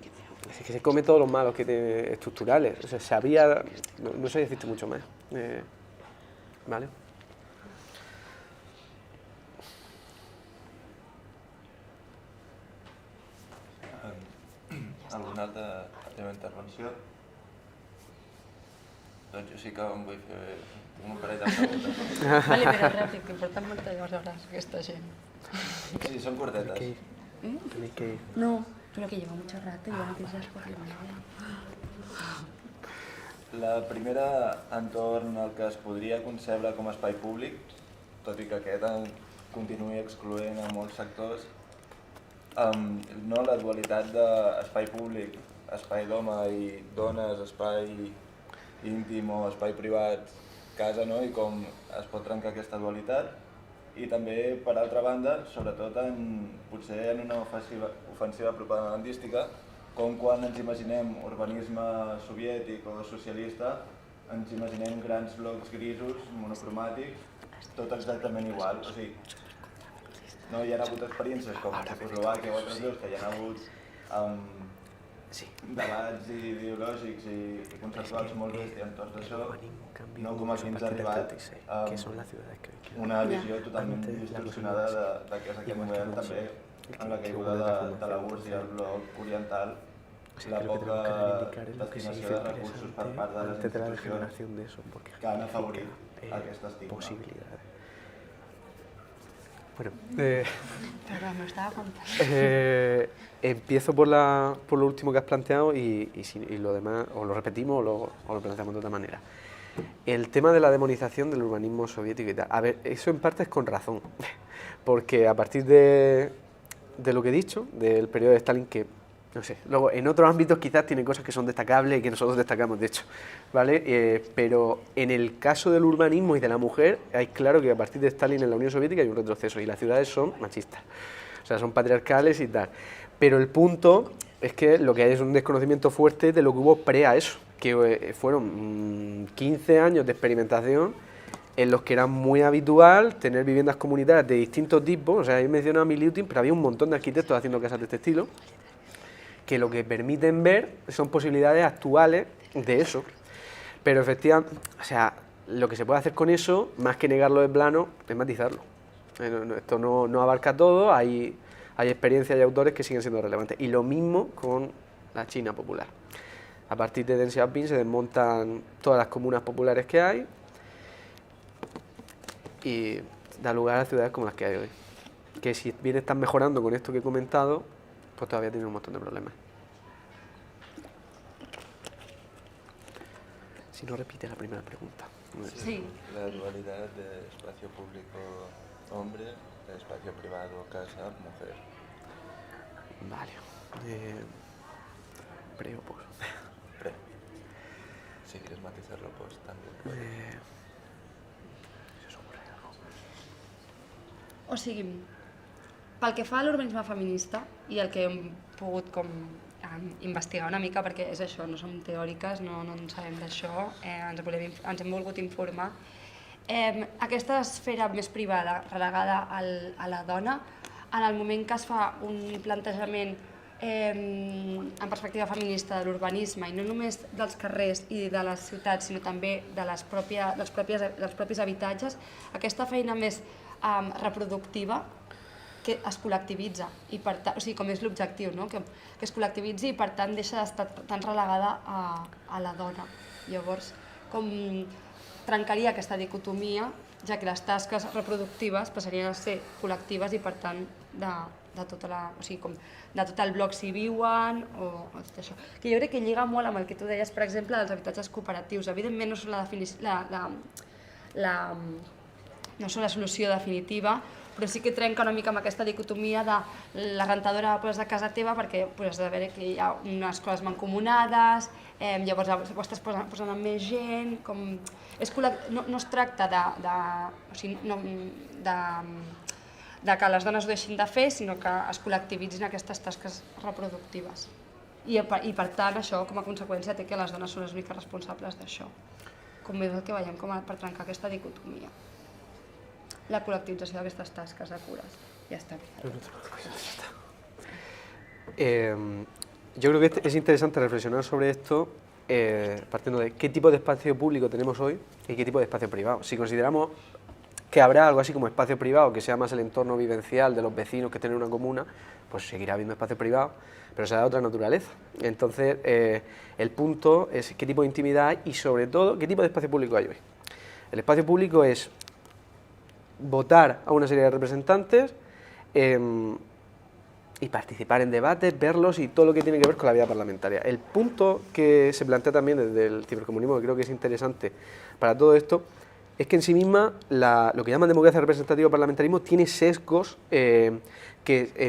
es que se come todos los malos estructurales. O sea, sabía, no sé decirte mucho más. ¿Vale? Alguna altra teva intervenció? Doncs jo sí que em vull fer un parell de preguntes. Vale, però ràpid, que porten moltes hores aquesta gent. Sí, són cortetes. Tenéis que ir. No, pero que lleva mucho rato y van a pensar por la manera. La primera entorn al que es podria concebre com a espai públic, tot i que aquest continuï excloent a molts sectors, la dualitat d'espai públic, espai d'home i dones, espai íntim o espai privat, casa, i com es pot trencar aquesta dualitat. I també, per altra banda, sobretot potser en una ofensiva propagandística, com quan ens imaginem urbanisme soviètic o socialista, ens imaginem grans blocs grisos, monocromàtics, tot exactament igual. O sigui, no hi ha hagut experiències com Txecoslovàquia o altres llocs que hi ha hagut debats ideològics i conceptuals molt bèsties entorn d'això, no com aquí ens ha arribat una visió totalment distorsionada de què és aquest model, també amb la caiguda de la URSS i el bloc oriental, la poca destinació de recursos per part de les institucions que han afavorit aquest estigma. Bueno, Perdón, me estaba contando. empiezo por lo último que has planteado y lo demás o lo repetimos o lo planteamos de otra manera. El tema de la demonización del urbanismo soviético y tal. A ver, eso en parte es con razón, porque a partir de lo que he dicho, del periodo de Stalin, que no sé, luego en otros ámbitos quizás tiene cosas que son destacables y que nosotros destacamos, de hecho, ¿vale? Pero en el caso del urbanismo y de la mujer, hay claro que a partir de Stalin en la Unión Soviética hay un retroceso y las ciudades son machistas, o sea, son patriarcales y tal. Pero el punto es que lo que hay es un desconocimiento fuerte de lo que hubo pre a eso, que fueron 15 años de experimentación en los que era muy habitual tener viviendas comunitarias de distintos tipos. O sea, he mencionado a Miliutin, pero había un montón de arquitectos haciendo casas de este estilo, que lo que permiten ver son posibilidades actuales de eso. Pero efectivamente, o sea, lo que se puede hacer con eso, más que negarlo de plano, es matizarlo. Esto no abarca todo, hay experiencias y autores que siguen siendo relevantes. Y lo mismo con la China popular. A partir de Deng Xiaoping se desmontan todas las comunas populares que hay y da lugar a ciudades como las que hay hoy. Que si bien están mejorando con esto que he comentado, pues todavía tienen un montón de problemas. Si no, repite la primera pregunta. Sí. La dualidad de espacio público hombre, de espacio privado casa mujer. Vale. Pre o post. Pre. Si quieres matizarlo, pues también. O sigui, pel que fa a l'urbanisme feminista i el que hem pogut investigar una mica, perquè és això, no som teòriques, no en sabem d'això, ens hem volgut informar, aquesta esfera més privada relegada a la dona, en el moment que es fa un plantejament en perspectiva feminista de l'urbanisme, i no només dels carrers i de les ciutats, sinó també dels propis habitatges, aquesta feina més reproductiva que es col·lectivitza, o sigui, com és l'objectiu, que es col·lectivitzi i per tant deixa d'estar tan relegada a la dona. Llavors, com trencaria aquesta dicotomia, ja que les tasques reproductives passarien a ser col·lectives i per tant o sigui, com de tot el bloc si viuen o tot això. Que jo crec que lliga molt amb el que tu deies, per exemple, dels habitatges cooperatius. Evidentment no són no són la solució definitiva, però sí que trenca una mica amb aquesta dicotomia de la rentadora de casa teva, perquè has de veure que hi ha unes coses mancomunades, llavors ho estàs posant amb més gent, no es tracta de que les dones ho deixin de fer, sinó que es col·lectivitzin aquestes tasques reproductives. I per tant això com a conseqüència té que les dones són les úniques responsables d'això. Com és el que veiem per trencar aquesta dicotomia. La col·lectivització d'aquestes tasques de cures. Ya está. Yo creo que es interesante reflexionar sobre esto partiendo de qué tipo de espacio público tenemos hoy y qué tipo de espacio privado. Si consideramos que habrá algo así como espacio privado, que sea más el entorno vivencial de los vecinos que tienen una comuna, pues seguirá habiendo espacio privado, pero será de otra naturaleza. Entonces, el punto es qué tipo de intimidad hay y sobre todo qué tipo de espacio público hay hoy. El espacio público es votar a una serie de representantes y participar en debates, verlos y todo lo que tiene que ver con la vida parlamentaria. El punto que se plantea también desde el cibercomunismo, que creo que es interesante para todo esto, es que en sí misma lo que llaman democracia representativa o parlamentarismo tiene sesgos en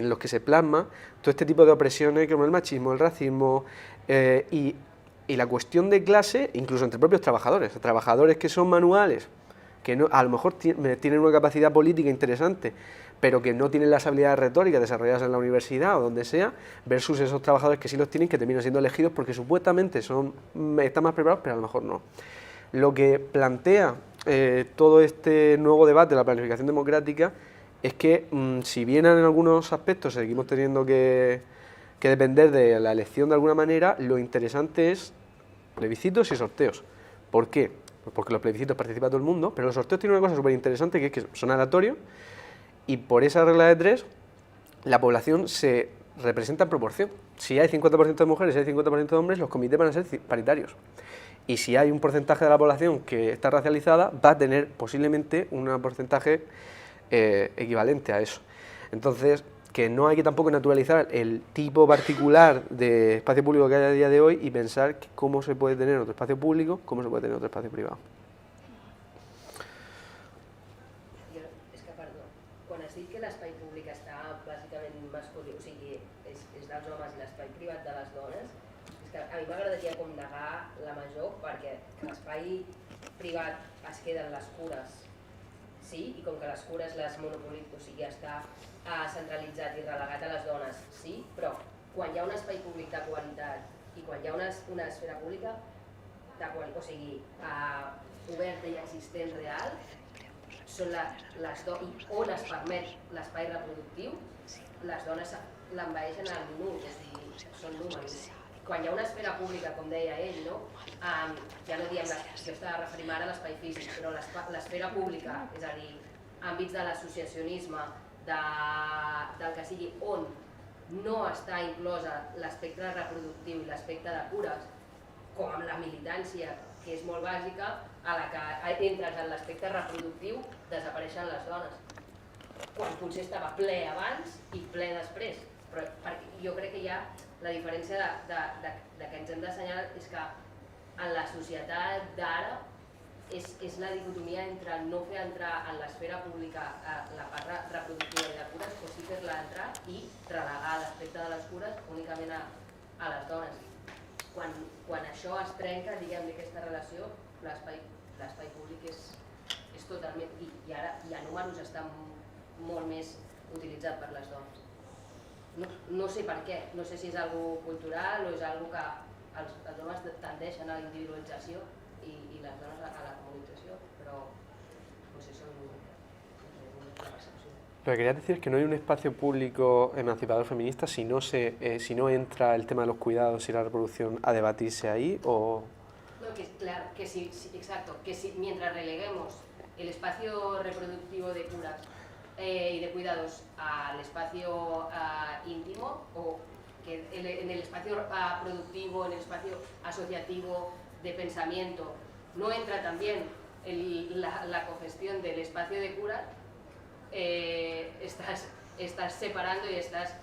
los que se plasma todo este tipo de opresiones como el machismo, el racismo y la cuestión de clase, incluso entre propios trabajadores que son manuales, que no, a lo mejor tienen una capacidad política interesante, pero que no tienen las habilidades retóricas desarrolladas en la universidad o donde sea, versus esos trabajadores que sí los tienen, que terminan siendo elegidos porque supuestamente están más preparados, pero a lo mejor no. Lo que plantea todo este nuevo debate de la planificación democrática es que, si bien en algunos aspectos seguimos teniendo que depender de la elección de alguna manera, lo interesante es plebiscitos y sorteos. ¿Por qué? Pues porque los plebiscitos participa todo el mundo, pero los sorteos tienen una cosa súper interesante, que es que son aleatorios, y por esa regla de 3, la población se representa en proporción. Si hay 50% de mujeres y hay 50% de hombres, los comités van a ser paritarios. Y si hay un porcentaje de la población que está racializada, va a tener posiblemente un porcentaje equivalente a eso. Entonces, que no hay que tampoco naturalizar el tipo particular de espacio público que hay a día de hoy y pensar cómo se puede tener otro espacio público, cómo se puede tener otro espacio privado. És que, perdó, quan has dit que l'espai públic està bàsicament masculí, o sigui, és dels homes i l'espai privat de les dones, és que a mi m'agradaria com negar la major, perquè l'espai privat es queden les cures, sí, i com que les cures les monopolitzen, o sigui, està centralitzat i relegat a les dones, sí, però quan hi ha un espai públic de qualitat i quan hi ha una esfera pública de qualitat, o sigui, oberta i existent real, són on es permet l'espai reproductiu, les dones l'envaeixen al minut, o sigui, són números. Quan hi ha una esfera pública, com deia ell, no? Ja no diem, jo estava referint ara a l'espai físic, però l'esfera pública, és a dir, àmbits de l'associacionisme, del que sigui, on no està inclosa l'aspecte reproductiu i l'aspecte de cures, com amb la militància, que és molt bàsica, a la que entres en l'aspecte reproductiu, desapareixen les dones. Quan potser estava ple abans i ple després. Però jo crec que hi ha la diferència que ens hem d'assenyalar és que en la societat d'ara és la dicotomia entre no fer entrar en l'esfera pública la part reproductiva i de cures, o sí fer-la entrar i relegar l'aspecte de les cures únicament a les dones. Quan això es trenca, diguem-ne, aquesta relació, l'espai públic és totalment... I ara hi ha números, està molt més utilitzat per les dones. No sé per què, no sé si és algo cultural o és algo que els homes tendeixen a la individualització y las dones a la comunicación, pero pues eso no es la percepción. Lo que quería decir es que no hay un espacio público emancipador feminista si no entra el tema de los cuidados y la reproducción a debatirse ahí, o... No, claro, que sí, exacto, que si mientras releguemos el espacio reproductivo de curas y de cuidados al espacio íntimo, o que en el espacio productivo, en el espacio asociativo, de pensamiento, no entra también la cogestión del espacio de cura, estás estás separando y estás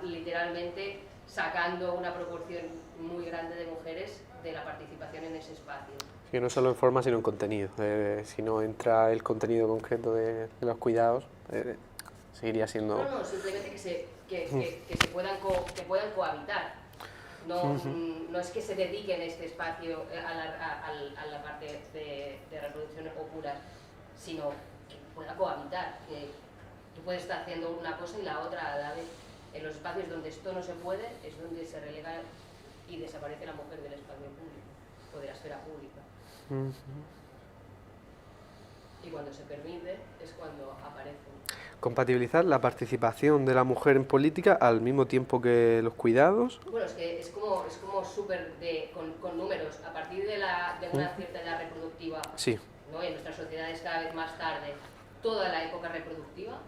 literalmente sacando una proporción muy grande de mujeres de la participación en ese espacio. Que no solo en forma, sino en contenido. Si no entra el contenido concreto de los cuidados, seguiría siendo... No, simplemente que puedan cohabitar. No es que se dediquen este espacio a la parte de reproducción o curas, sino que pueda cohabitar. Que tú puedes estar haciendo una cosa y la otra a la vez. En los espacios donde esto no se puede es donde se relega y desaparece la mujer del espacio público o de la esfera pública. Y cuando se permite es cuando aparecen. Compatibilizar la participación de la mujer en política al mismo tiempo que los cuidados. Bueno, es que es como súper con números. A partir de una cierta edad reproductiva, Sí. ¿no? En nuestras sociedades cada vez más tarde, toda la época reproductiva,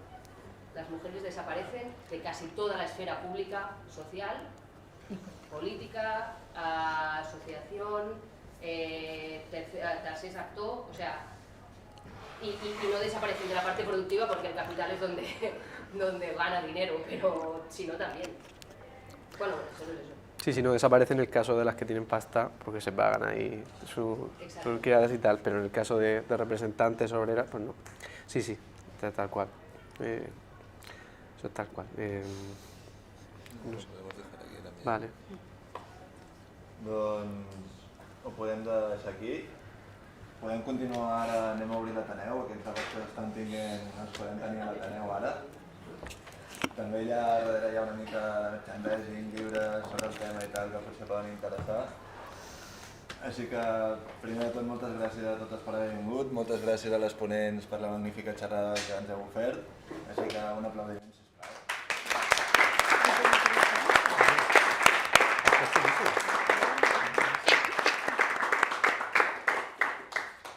las mujeres desaparecen de casi toda la esfera pública, social, política, asociación, tercer actor, o sea, y no desaparecen de la parte productiva porque el capital es donde gana dinero, pero si no también. Bueno, solo es eso. Sí, no desaparece en el caso de las que tienen pasta porque se pagan ahí sus criadas y tal, pero en el caso de representantes, obreras, pues no. Sí, tal cual. Eso es tal cual. No sé. Vale. Doncs ho podem deixar aquí. Podem continuar ara, anem a obrir l'Ateneu, aquest debat que estan tenint, els podem tenir a l'Ateneu ara. També allà darrere hi ha una mica de merchandising lliure sobre el tema i tal, que potser poden interessar. Així que, primer de tot, moltes gràcies a totes per haver vingut, moltes gràcies a les ponents per la magnífica xerrada que ens heu ofert, així que un aplaudiment.